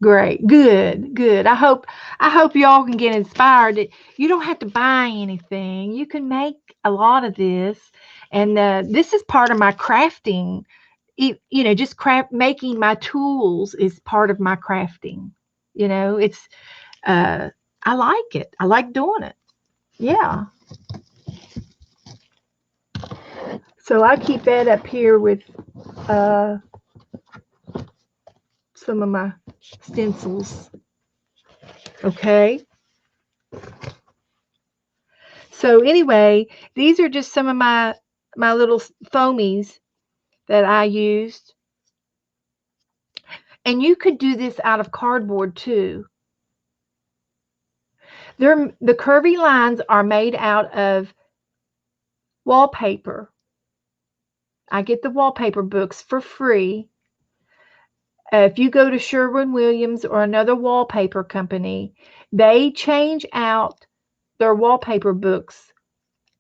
Great. Good. I hope y'all can get inspired. You don't have to buy anything. You can make a lot of this. And this is part of my crafting. Just making my tools is part of my crafting. It's I like it. I like doing it. Yeah. So I keep that up here with some of my stencils. Okay. So anyway, these are just some of my little foamies that I used. And you could do this out of cardboard too. The curvy lines are made out of wallpaper. I get the wallpaper books for free if you go to Sherwin-Williams or another wallpaper company, they change out their wallpaper books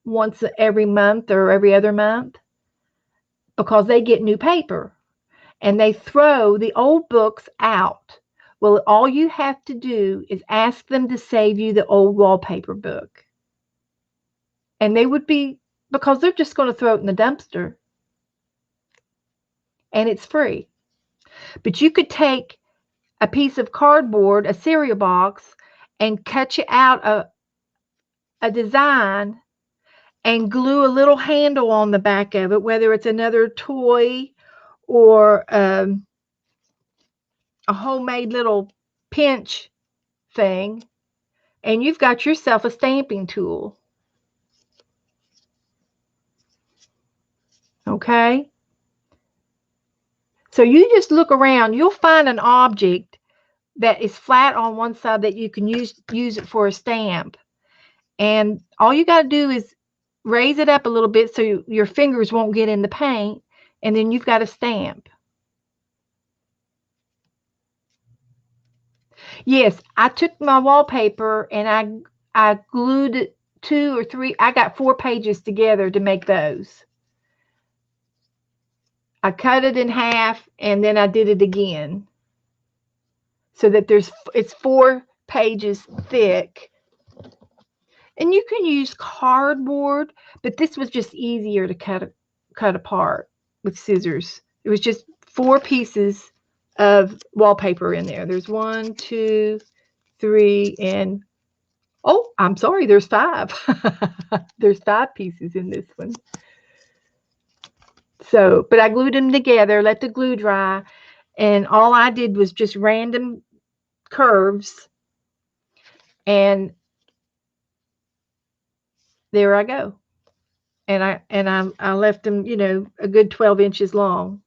once every month or every other month because they get new paper and they throw the old books out. Well, all you have to do is ask them to save you the old wallpaper book. And they would be, because they're just going to throw it in the dumpster. And it's free. But you could take a piece of cardboard, a cereal box, and cut you out a design and glue a little handle on the back of it, whether it's another toy or a homemade little pinch thing, and you've got yourself a stamping tool. Okay? So you just look around, you'll find an object that is flat on one side that you can use it for a stamp. And all you got to do is raise it up a little bit so your fingers won't get in the paint, and then you've got a stamp. Yes, I took my wallpaper and I glued it 2 or 3. I got 4 pages together to make those. I cut it in half and then I did it again so that it's 4 pages thick. And you can use cardboard, but this was just easier to cut apart with scissors. It was just 4 pieces of wallpaper in there. There's 1, 2, 3, and oh, I'm sorry, there's 5. There's 5 pieces in this one. So, but I glued them together, let the glue dry, and all I did was just random curves, and there I go. And I left them, you know, a good 12 inches long.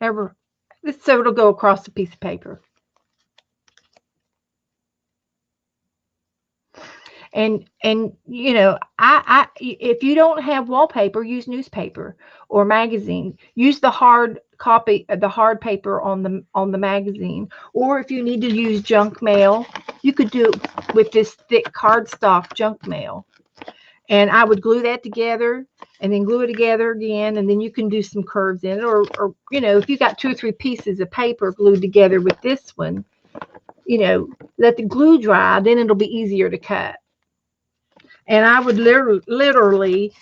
So it'll go across a piece of paper. And you know, if you don't have wallpaper, use newspaper or magazine. Use the hard copy, the hard paper on the magazine. Or if you need to use junk mail, you could do it with this thick cardstock junk mail. And I would glue that together and then glue it together again, and then you can do some curves in it. Or you know, if you got 2 or 3 pieces of paper glued together with this one, you know, let the glue dry, then it'll be easier to cut. And I would literally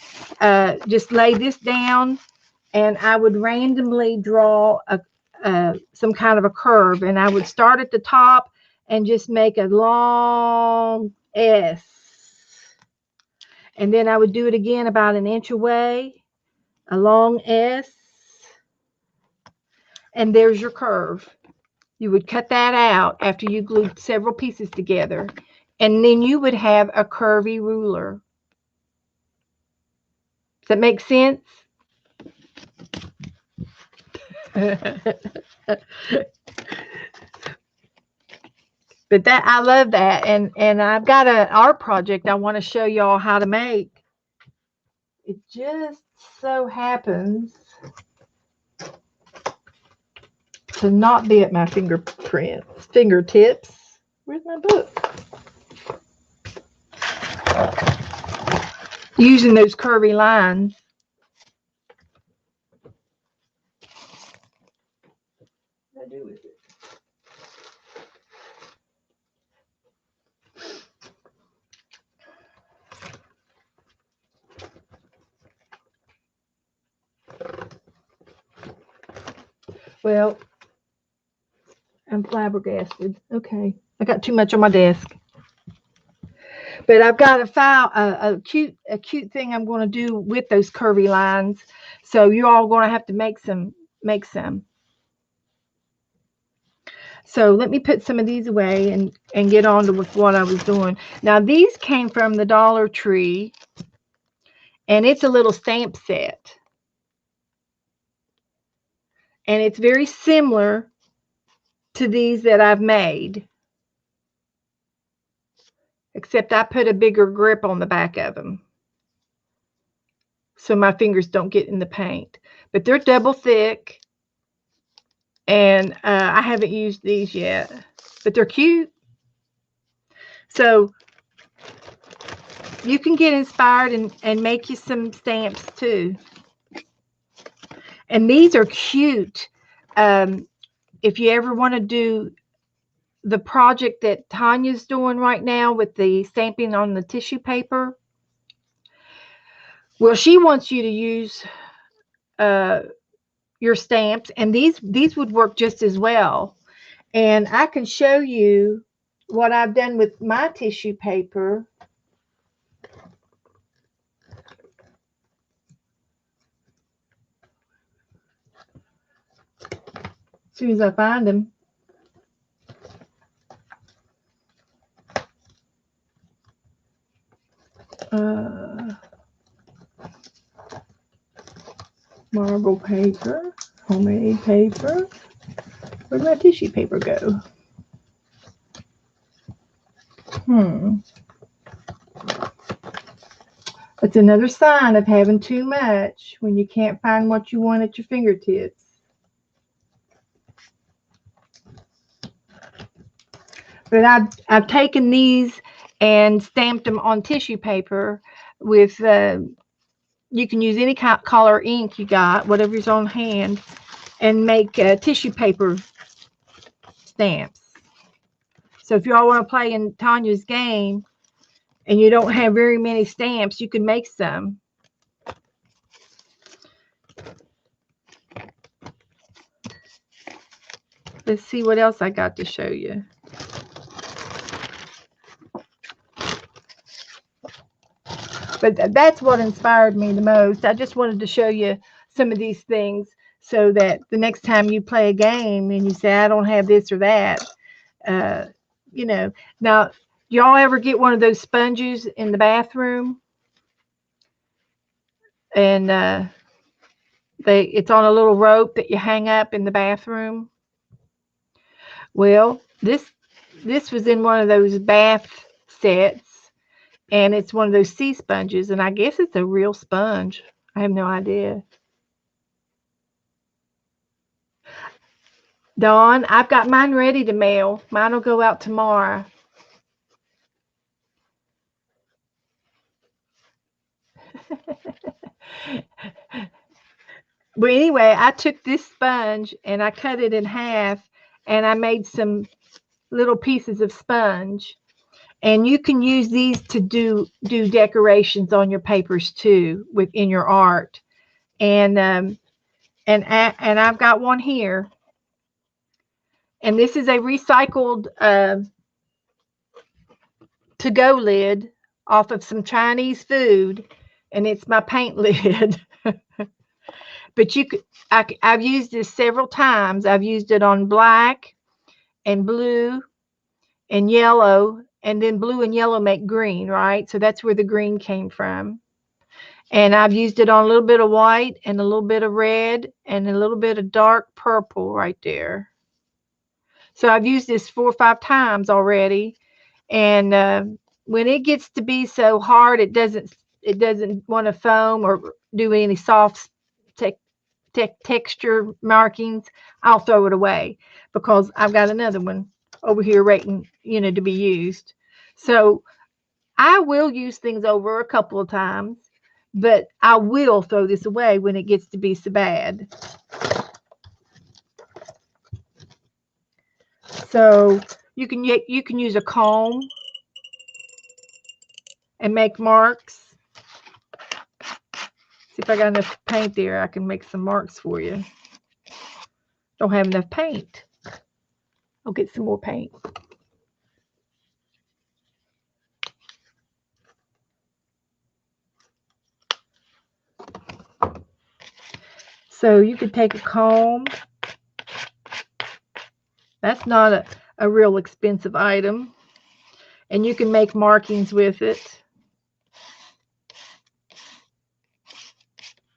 just lay this down, and I would randomly draw some kind of a curve, and I would start at the top and just make a long S. And then I would do it again about an inch away, a long S. And there's your curve. You would cut that out after you glued several pieces together. And then you would have a curvy ruler. Does that make sense? But that, I love that. And I've got an art project I want to show y'all how to make. It just so happens to not be at my fingertips. Where's my book? Using those curvy lines. What do I do with it? Well, I'm flabbergasted. Okay, I got too much on my desk. But I've got a file, a cute thing I'm going to do with those curvy lines. So you're all going to have to make some. So let me put some of these away and get on to with what I was doing. Now these came from the Dollar Tree, and it's a little stamp set. And it's very similar to these that I've made, except I put a bigger grip on the back of them so my fingers don't get in the paint. But they're double thick, And I haven't used these yet, but they're cute. So you can get inspired and make you some stamps too. And these are cute. If you ever want to do the project that Tanya's doing right now with the stamping on the tissue paper, well, she wants you to use your stamps, and these would work just as well. And I can show you what I've done with my tissue paper. As soon as I find them. Marble paper, homemade paper. Where'd my tissue paper go? It's another sign of having too much when you can't find what you want at your fingertips. But I've taken these and stamped them on tissue paper with, you can use any color ink you got, whatever's on hand, and make tissue paper stamps. So if y'all want to play in Tanya's game and you don't have very many stamps, you can make some. Let's see what else I got to show you. But that's what inspired me the most. I just wanted to show you some of these things so that the next time you play a game and you say, I don't have this or that, you know. Now, y'all ever get one of those sponges in the bathroom? And it's on a little rope that you hang up in the bathroom. Well, this was in one of those bath sets. And it's one of those sea sponges, and I guess it's a real sponge. I have no idea. Dawn, I've got mine ready to mail. Mine will go out tomorrow. But anyway, I took this sponge and I cut it in half, and I made some little pieces of sponge. And you can use these to do decorations on your papers too, within your art. And I've got one here. And this is a recycled to-go lid off of some Chinese food, and it's my paint lid. But I've used this several times. I've used it on black and blue and yellow, and then blue and yellow make green, right? So that's where the green came from. And I've used it on a little bit of white and a little bit of red and a little bit of dark purple right there. So I've used this 4 or 5 times already. And when it gets to be so hard, it doesn't want to foam or do any soft texture markings, I'll throw it away because I've got another one over here waiting, to be used. So I will use things over a couple of times, but I will throw this away when it gets to be so bad. So you can use a comb and make marks. See if I got enough paint there. I can make some marks for you. Don't have enough paint. I'll get some more paint. So you could take a comb. That's not a real expensive item. And you can make markings with it.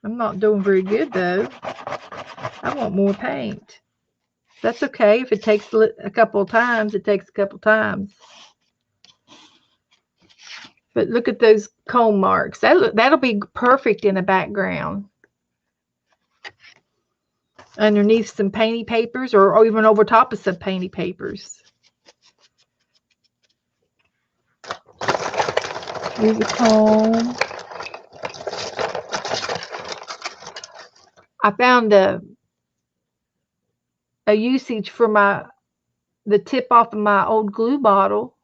I'm not doing very good, though. I want more paint. That's okay. If it takes a couple of times, it takes a couple of times. But look at those comb marks. That'll be perfect in a background. underneath some painty papers, or even over top of some painty papers. Here's a comb. I found a usage for the tip off of my old glue bottle.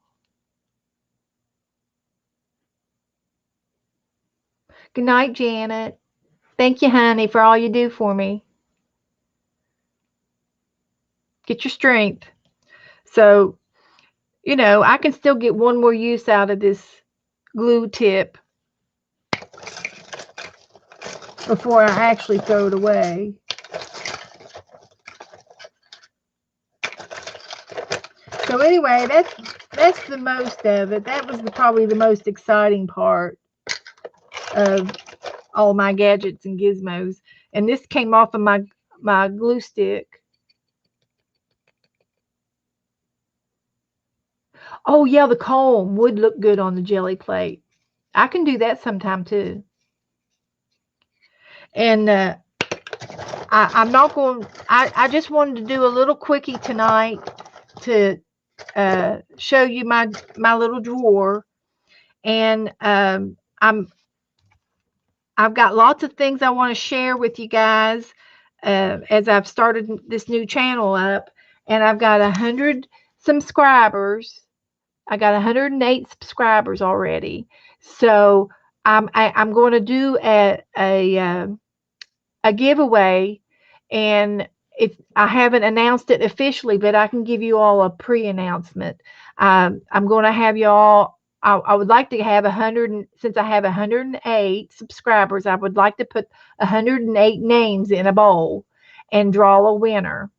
Good night, Janet. Thank you, honey, for all you do for me. Get your strength. So, you know, I can still get one more use out of this glue tip before I actually throw it away. So anyway, that's the most of it. That was probably the most exciting part of all my gadgets and gizmos. And this came off of my glue stick. Oh yeah, the comb would look good on the jelly plate. I can do that sometime too. And I'm not going. I just wanted to do a little quickie tonight to show you my little drawer. And I've got lots of things I want to share with you guys as I've started this new channel up, and I've got 100 subscribers. I got 108 subscribers already. So I'm going to do a giveaway, and I haven't announced it officially, but I can give you all a pre-announcement. I'm going to have y'all. I would like to have 100, since I have 108 subscribers, I would like to put 108 names in a bowl and draw a winner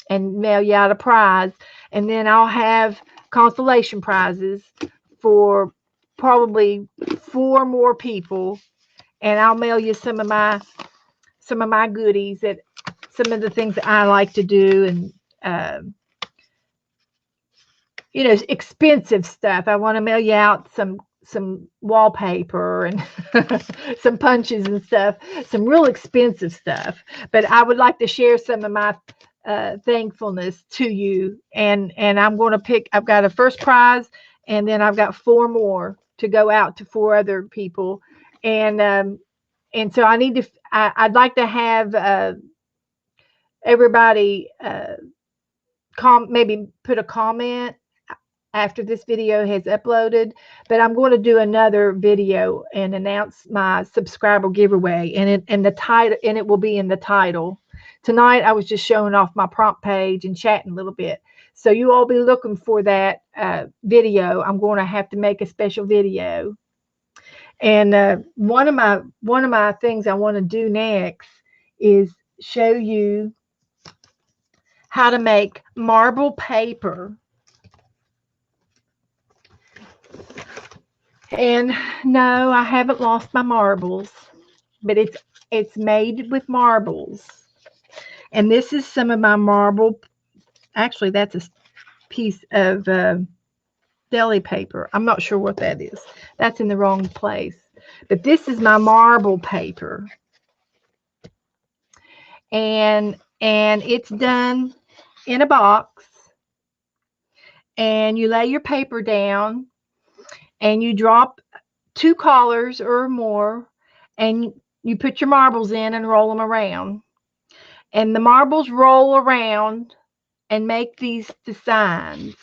and mail you out a prize. And then I'll have consolation prizes for probably 4 more people. And I'll mail you some of my goodies, that some of the things that I like to do, and you know, expensive stuff. I want to mail you out some wallpaper and some punches and stuff, some real expensive stuff. But I would like to share some of my thankfulness to you, and I'm going to pick. I've got a first prize, and then I've got 4 more to go out to 4 other people, and so I need to. I'd like to have everybody maybe put a comment after this video has uploaded, but I'm going to do another video and announce my subscriber giveaway, and the title, and it will be in the title. Tonight I was just showing off my prompt page and chatting a little bit, so you all be looking for that video. I'm going to have to make a special video, and one of my things I want to do next is show you how to make marble paper. And no, I haven't lost my marbles, but it's made with marbles. And this is some of my marble. Actually, that's a piece of deli paper. I'm not sure what that is. That's in the wrong place. But this is my marble paper. And it's done in a box. And you lay your paper down, and you drop 2 collars or more, and you put your marbles in and roll them around. And the marbles roll around and make these designs.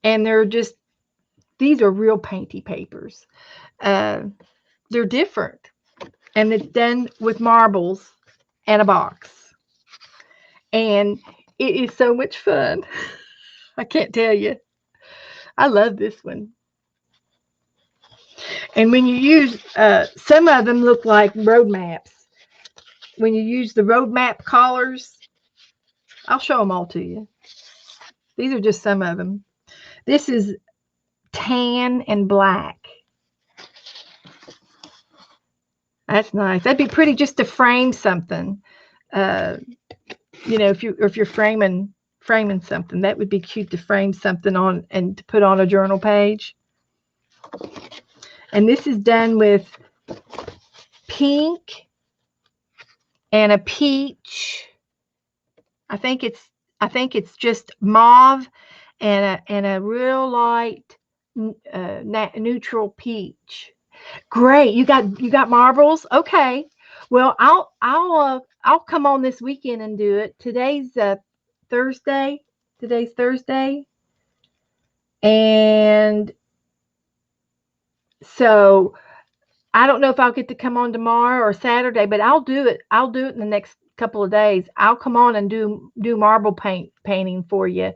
And these are real painty papers. They're different. And it's done with marbles and a box. And it is so much fun. I can't tell you. I love this one. And when you use, some of them look like road maps. When you use the road map collars, I'll show them all to you. These are just some of them. This is tan and black. That's nice. That'd be pretty just to frame something. You know, if you're framing something, that would be cute to frame something on and to put on a journal page. And this is done with pink and a peach. I think it's just mauve and a real light neutral peach. Great. You got marbles? Okay. Well, I'll come on this weekend and do it. Today's Thursday. Today's Thursday. And so I don't know if I'll get to come on tomorrow or Saturday, but I'll do it. I'll do it in the next couple of days. I'll come on and do marble painting for you.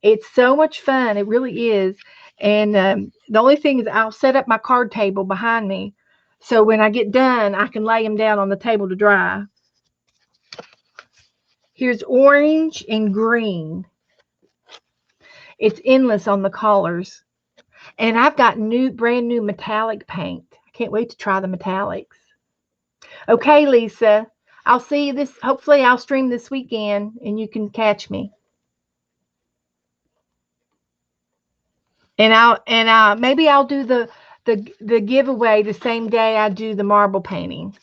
It's so much fun. It really is. And the only thing is I'll set up my card table behind me. So when I get done, I can lay them down on the table to dry. Here's orange and green. It's endless on the colors. And I've got brand new metallic paint. I can't wait to try the metallics. Okay, Lisa. I'll see you hopefully I'll stream this weekend and you can catch me. And maybe I'll do the giveaway the same day I do the marble painting.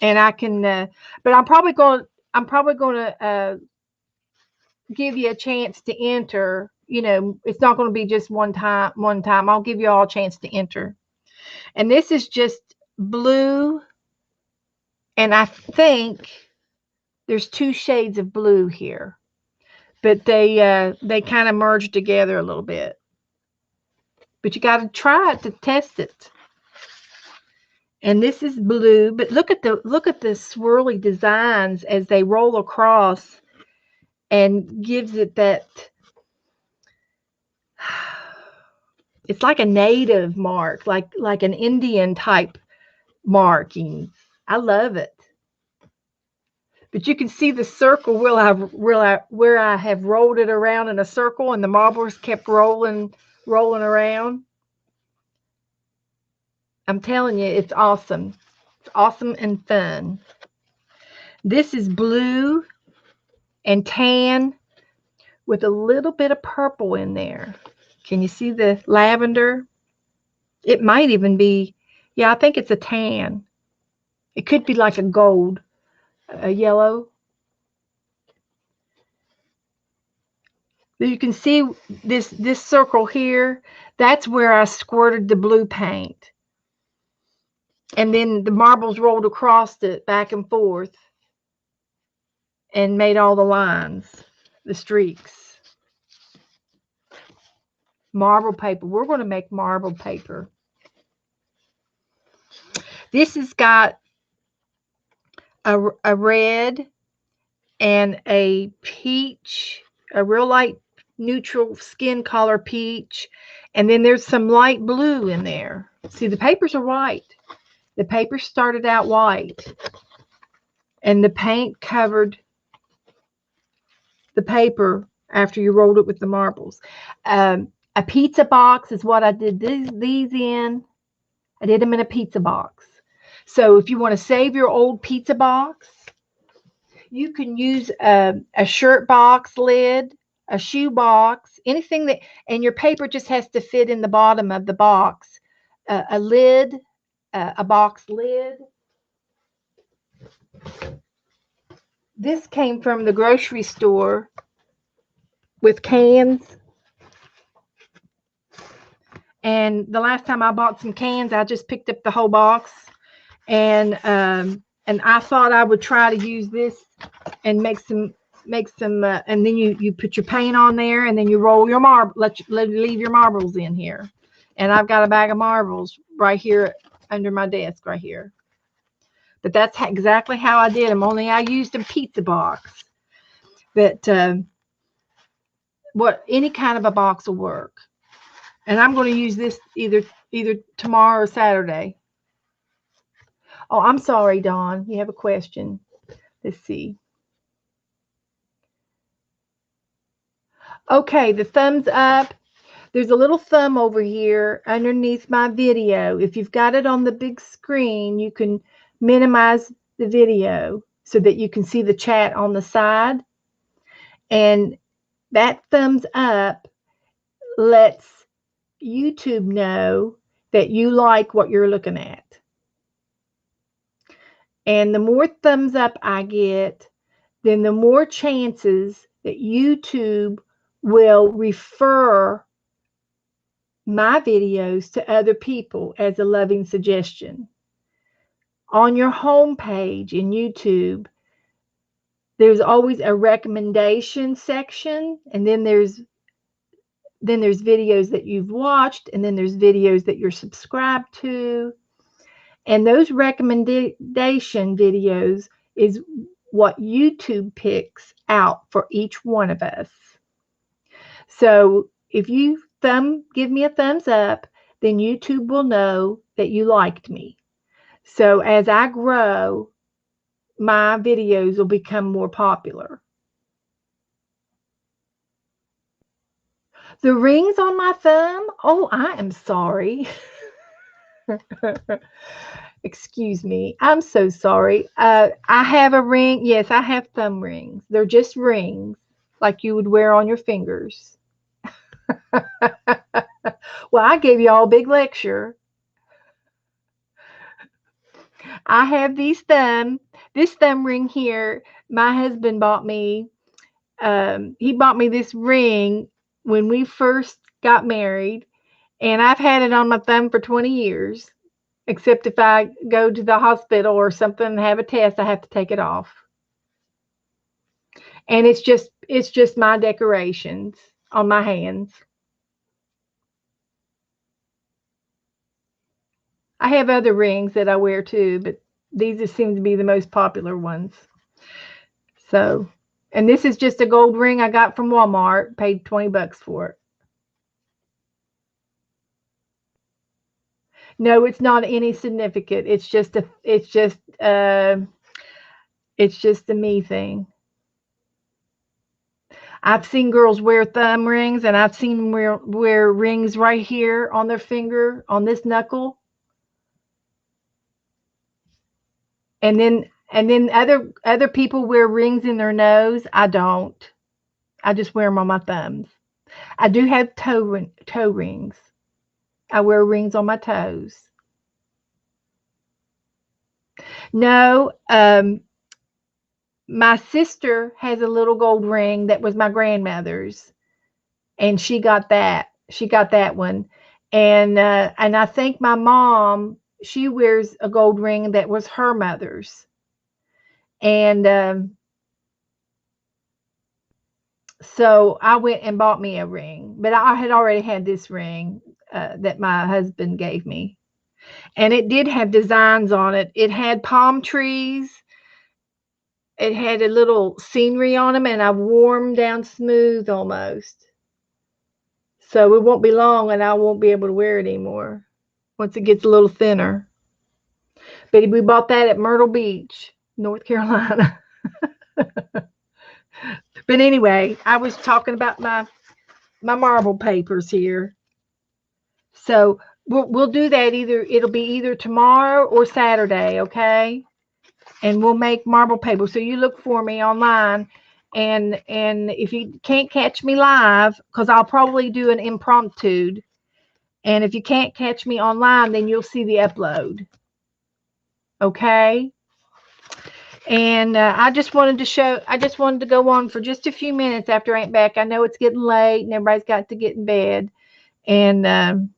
And I can but I'm probably going to give you a chance to enter. You know, it's not going to be just one time. I'll give you all a chance to enter. And this is just blue, and I think there's 2 shades of blue here. But they kind of merge together a little bit. But you got to try it to test it. And this is blue, but look at the swirly designs as they roll across, and gives it that. It's like a native mark, like an Indian type marking. I love it. But you can see the circle where I have rolled it around in a circle, and the marbles kept rolling around. I'm telling you, it's awesome. It's awesome and fun. This is blue and tan with a little bit of purple in there. Can you see the lavender? It might even be, yeah, I think it's a tan. It could be like a gold, a yellow. You can see this circle here. That's where I squirted the blue paint. And then the marbles rolled across it back and forth and made all the lines, the streaks. Marble paper. We're going to make marble paper. This has got a red and a peach, a real light neutral skin color peach, and then there's some light blue in there. See, the papers are white. The paper started out white, and the paint covered the paper after you rolled it with the marbles. A pizza box is what I did these in. I did them in a pizza box. So if you want to save your old pizza box, you can use a shirt box lid, a shoe box, anything that, and your paper just has to fit in the bottom of the box. A lid, a box lid. This came from the grocery store with cans. And the last time I bought some cans, I just picked up the whole box. And I thought I would try to use this and make some and then you put your paint on there, and then you roll your leave your marbles in here. And I've got a bag of marbles right here under my desk right here. But that's exactly how I did them, only I used a pizza box. But any kind of a box will work. And I'm going to use this either tomorrow or Saturday. Oh, I'm sorry, Dawn. You have a question. Let's see. Okay, the thumbs up. There's a little thumb over here underneath my video. If you've got it on the big screen, you can minimize the video so that you can see the chat on the side. And that thumbs up lets YouTube know that you like what you're looking at. And the more thumbs up I get, then the more chances that YouTube will refer my videos to other people as a loving suggestion. On your home page in YouTube, there's always a recommendation section, and then there's videos that you've watched, and then there's videos that you're subscribed to. And those recommendation videos is what YouTube picks out for each one of us. So if you give me a thumbs up, then YouTube will know that you liked me. So as I grow, my videos will become more popular. The rings on my thumb? Oh, I am sorry. Excuse me. I'm so sorry. I have a ring. Yes, I have thumb rings. They're just rings like you would wear on your fingers. Well, I gave you all a big lecture. I have this thumb ring here. My husband bought me. He bought me this ring when we first got married, and I've had it on my thumb for 20 years. Except if I go to the hospital or something and have a test, I have to take it off. And it's just my decorations on my hands. I have other rings that I wear too, but these just seem to be the most popular ones. So, and this is just a gold ring I got from Walmart, paid $20 for it. No, it's not any significant. It's just a me thing. I've seen girls wear thumb rings, and I've seen them wear rings right here on their finger, on this knuckle. And then other people wear rings in their nose. I don't. I just wear them on my thumbs. I do have toe rings. I wear rings on my toes. No, my sister has a little gold ring that was my grandmother's, and she got that. She got that one, and I think my mom, she wears a gold ring that was her mother's, and so I went and bought me a ring, but I had already had this ring that my husband gave me, and it did have designs on it. It had palm trees. It had a little scenery on them, and I wore them down smooth almost. So it won't be long, and I won't be able to wear it anymore once it gets a little thinner. But we bought that at Myrtle Beach, North Carolina. But anyway, I was talking about my marble papers here. So we'll do that it'll be either tomorrow or Saturday, okay? And we'll make marble papers. So you look for me online, and if you can't catch me live, because I'll probably do an impromptu, and if you can't catch me online, then you'll see the upload. Okay? And I just wanted to go on for just a few minutes after Aunt Beck. I know it's getting late and everybody's got to get in bed. And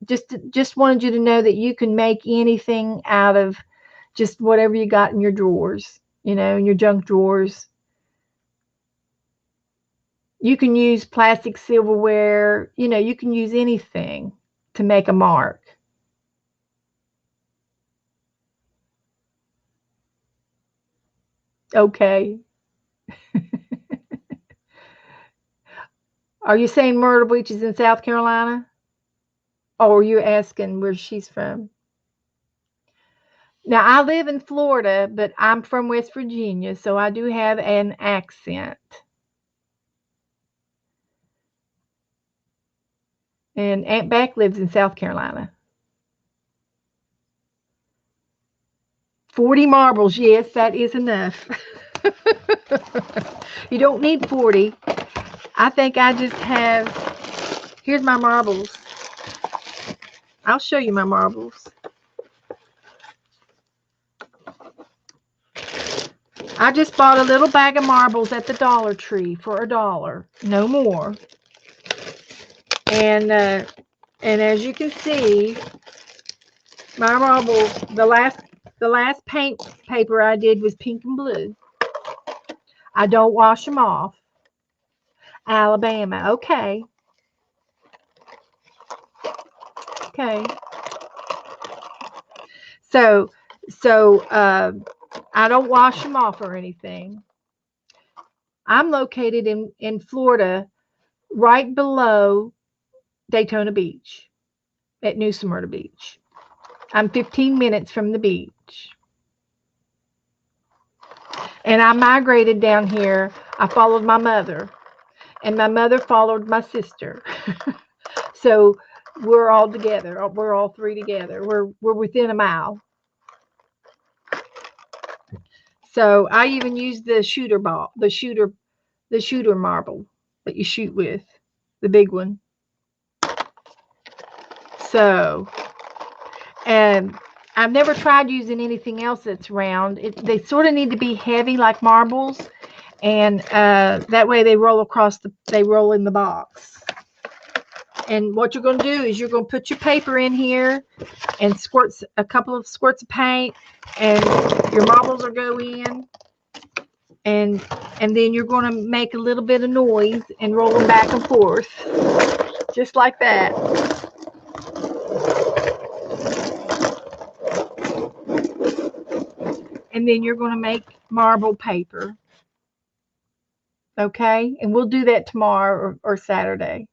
just wanted you to know that you can make anything out of just whatever you got in your drawers, in your junk drawers. You can use plastic silverware. You can use anything to make a mark. Okay. Are you saying Myrtle Beach is in South Carolina? Or are you asking where she's from? Now, I live in Florida, but I'm from West Virginia, so I do have an accent. And Aunt Beck lives in South Carolina. 40 marbles. Yes, that is enough. You don't need 40. I think I just have, here's my marbles. I'll show you my marbles. I just bought a little bag of marbles at the Dollar Tree for $1, no more. And as you can see, my marbles, the last paint paper I did was pink and blue. I don't wash them off. Alabama, okay. Okay. So I don't wash them off or anything. I'm located in Florida, right below Daytona Beach, at New Smyrna Beach. I'm 15 minutes from the beach. And I migrated down here. I followed my mother, and my mother followed my sister. So we're all together. We're all three together. We're within a mile. So I even use the shooter ball, the shooter marble that you shoot with, the big one. So, and I've never tried using anything else that's round. They sort of need to be heavy like marbles, and that way they roll in the box. And what you're going to do is you're going to put your paper in here and squirt a couple of squirts of paint, and your marbles will go in, and then you're going to make a little bit of noise and roll them back and forth, just like that. And then you're going to make marble paper. Okay? And we'll do that tomorrow or Saturday.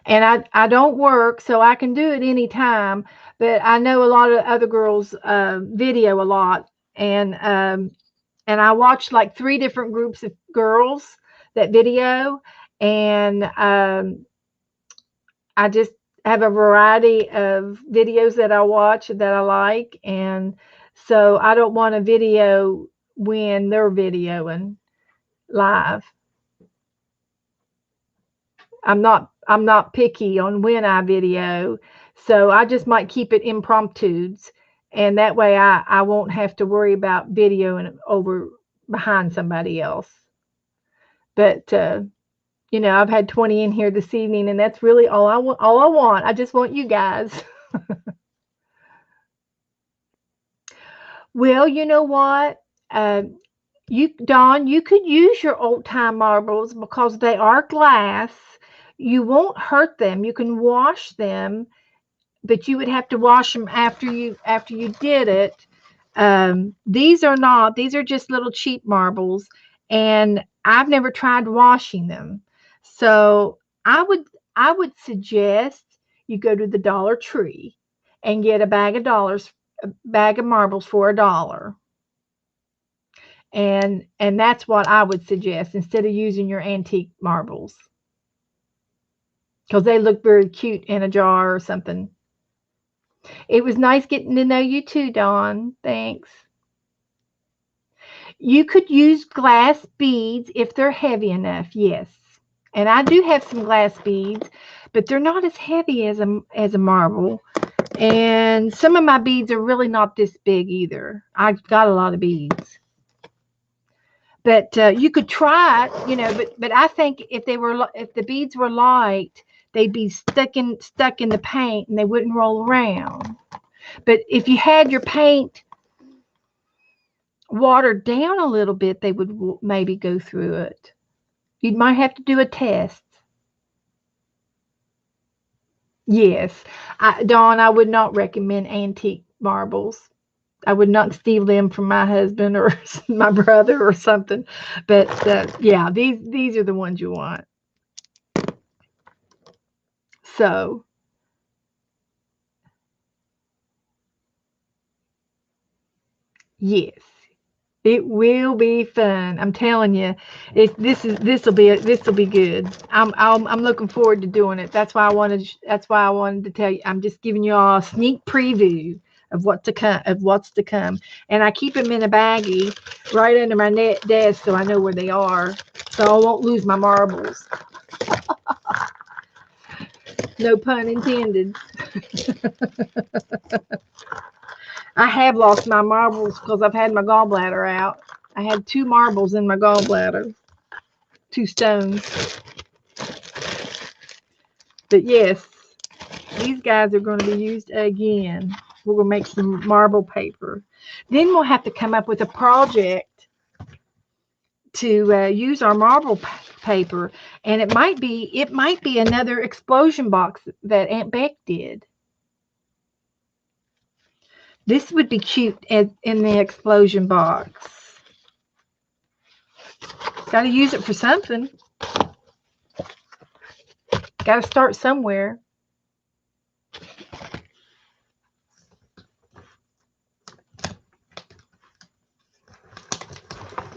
And I don't work, so I can do it anytime. But I know a lot of other girls video a lot. And I watch like 3 different groups of girls that video. And I just have a variety of videos that I watch that I like. And so I don't want to video when they're videoing live. I'm not picky on when I video, so I just might keep it impromptus, and that way I won't have to worry about videoing over behind somebody else. But you know, I've had 20 in here this evening, and that's really all I want. I just want you guys. Well, you know what? Dawn, you could use your old time marbles because they are glass. You won't hurt them. You can wash them, but you would have to wash them after you did it. These are not. These are just little cheap marbles, and I've never tried washing them. So I would suggest you go to the Dollar Tree and get a bag of marbles for $1. And that's what I would suggest instead of using your antique marbles, because they look very cute in a jar or something. It was nice getting to know you too, Dawn. Thanks. You could use glass beads if they're heavy enough, yes. And I do have some glass beads, but they're not as heavy as a marble. And some of my beads are really not this big either. I've got a lot of beads. But you could try it, you know. But I think if the beads were light, they'd be stuck in the paint and they wouldn't roll around. But if you had your paint watered down a little bit, they would maybe go through it. You might have to do a test. Yes, Dawn, I would not recommend antique marbles. I would not steal them from my husband or my brother or something. But yeah, these are the ones you want. So yes, it will be fun. I'm telling you, this will be good. I'm looking forward to doing it. That's why I wanted to tell you. I'm just giving you all a sneak preview of what's to come. And I keep them in a baggie right under my desk so I know where they are, so I won't lose my marbles. No pun intended. I have lost my marbles because I've had my gallbladder out. I had 2 marbles in my gallbladder, 2 stones. But yes, these guys are going to be used again. We're going to make some marble paper. Then we'll have to come up with a project to use our marble paper, and it might be another explosion box that Aunt Beck did. This would be cute in the explosion box. Got to use it for something. Got to start somewhere.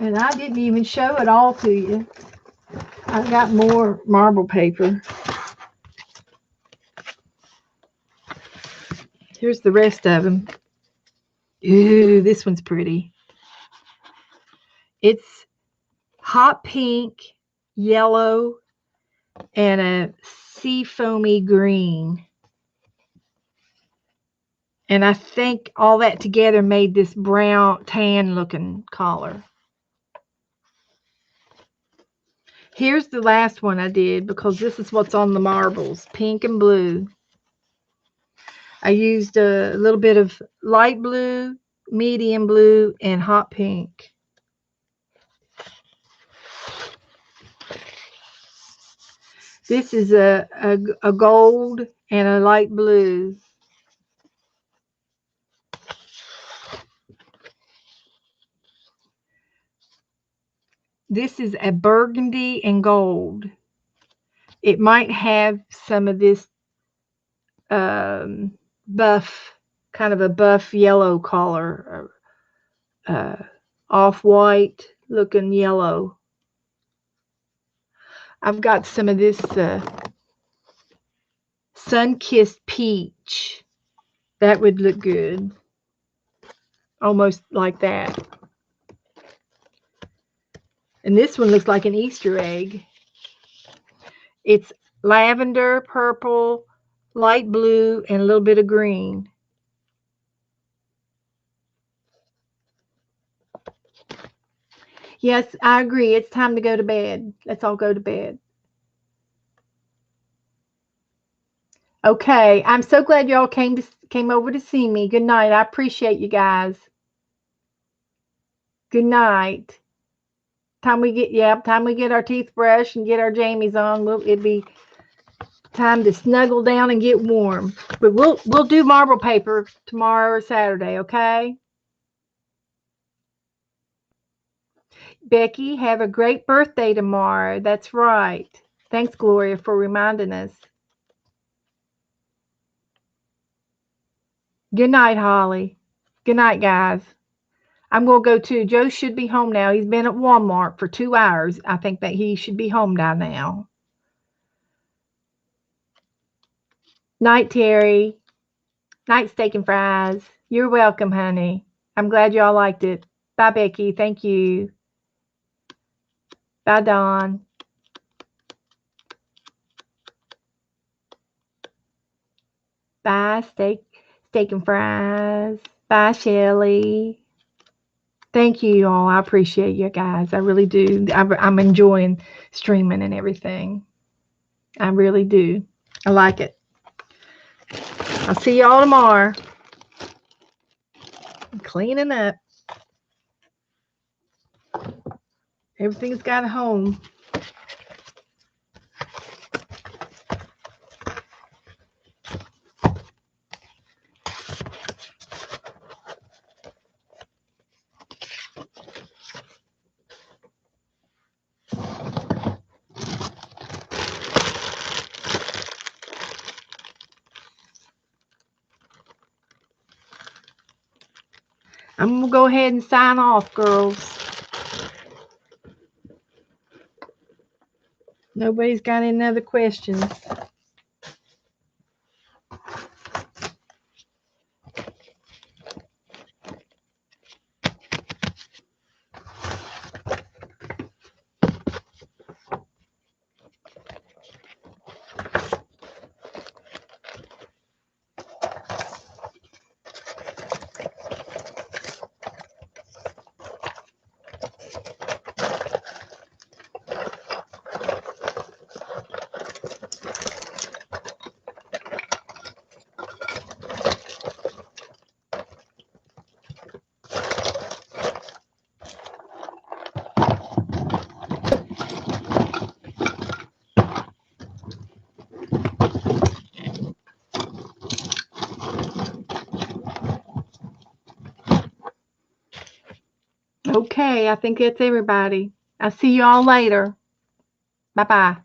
And I didn't even show it all to you. I've got more marble paper. Here's the rest of them. Ooh, this one's pretty. It's hot pink, yellow, and a sea foamy green. And I think all that together made this brown, tan looking collar. Here's the last one I did because this is what's on the marbles, pink and blue. I used a little bit of light blue, medium blue, and hot pink. This is a gold and a light blue. This is a burgundy and gold. It might have some of this buff, kind of a buff yellow color, off-white looking yellow. I've got some of this sun-kissed peach. That would look good. Almost like that. And this one looks like an Easter egg. It's lavender, purple, light blue, and a little bit of green. Yes, I agree. It's time to go to bed. Let's all go to bed. Okay, I'm so glad y'all came over to see me. Good night. I appreciate you guys. Good night. Time we get our teeth brushed and get our jammies on, it'd be time to snuggle down and get warm. But we'll do marble paper tomorrow or Saturday, okay? Becky, have a great birthday tomorrow. That's right. Thanks, Gloria, for reminding us. Good night, Holly. Good night, guys. I'm going to go too. Joe should be home now. He's been at Walmart for 2 hours. I think that he should be home by now. Night, Terry. Night, steak and fries. You're welcome, honey. I'm glad y'all liked it. Bye, Becky. Thank you. Bye, Dawn. Bye, steak and fries. Bye, Shelly. Thank you all. I appreciate you guys. I really do. I'm enjoying streaming and everything. I really do. I like it. I'll see y'all tomorrow. I'm cleaning up. Everything's got a home. I'm going to go ahead and sign off, girls. Nobody's got any other questions. Okay, I think that's everybody. I'll see you all later. Bye-bye.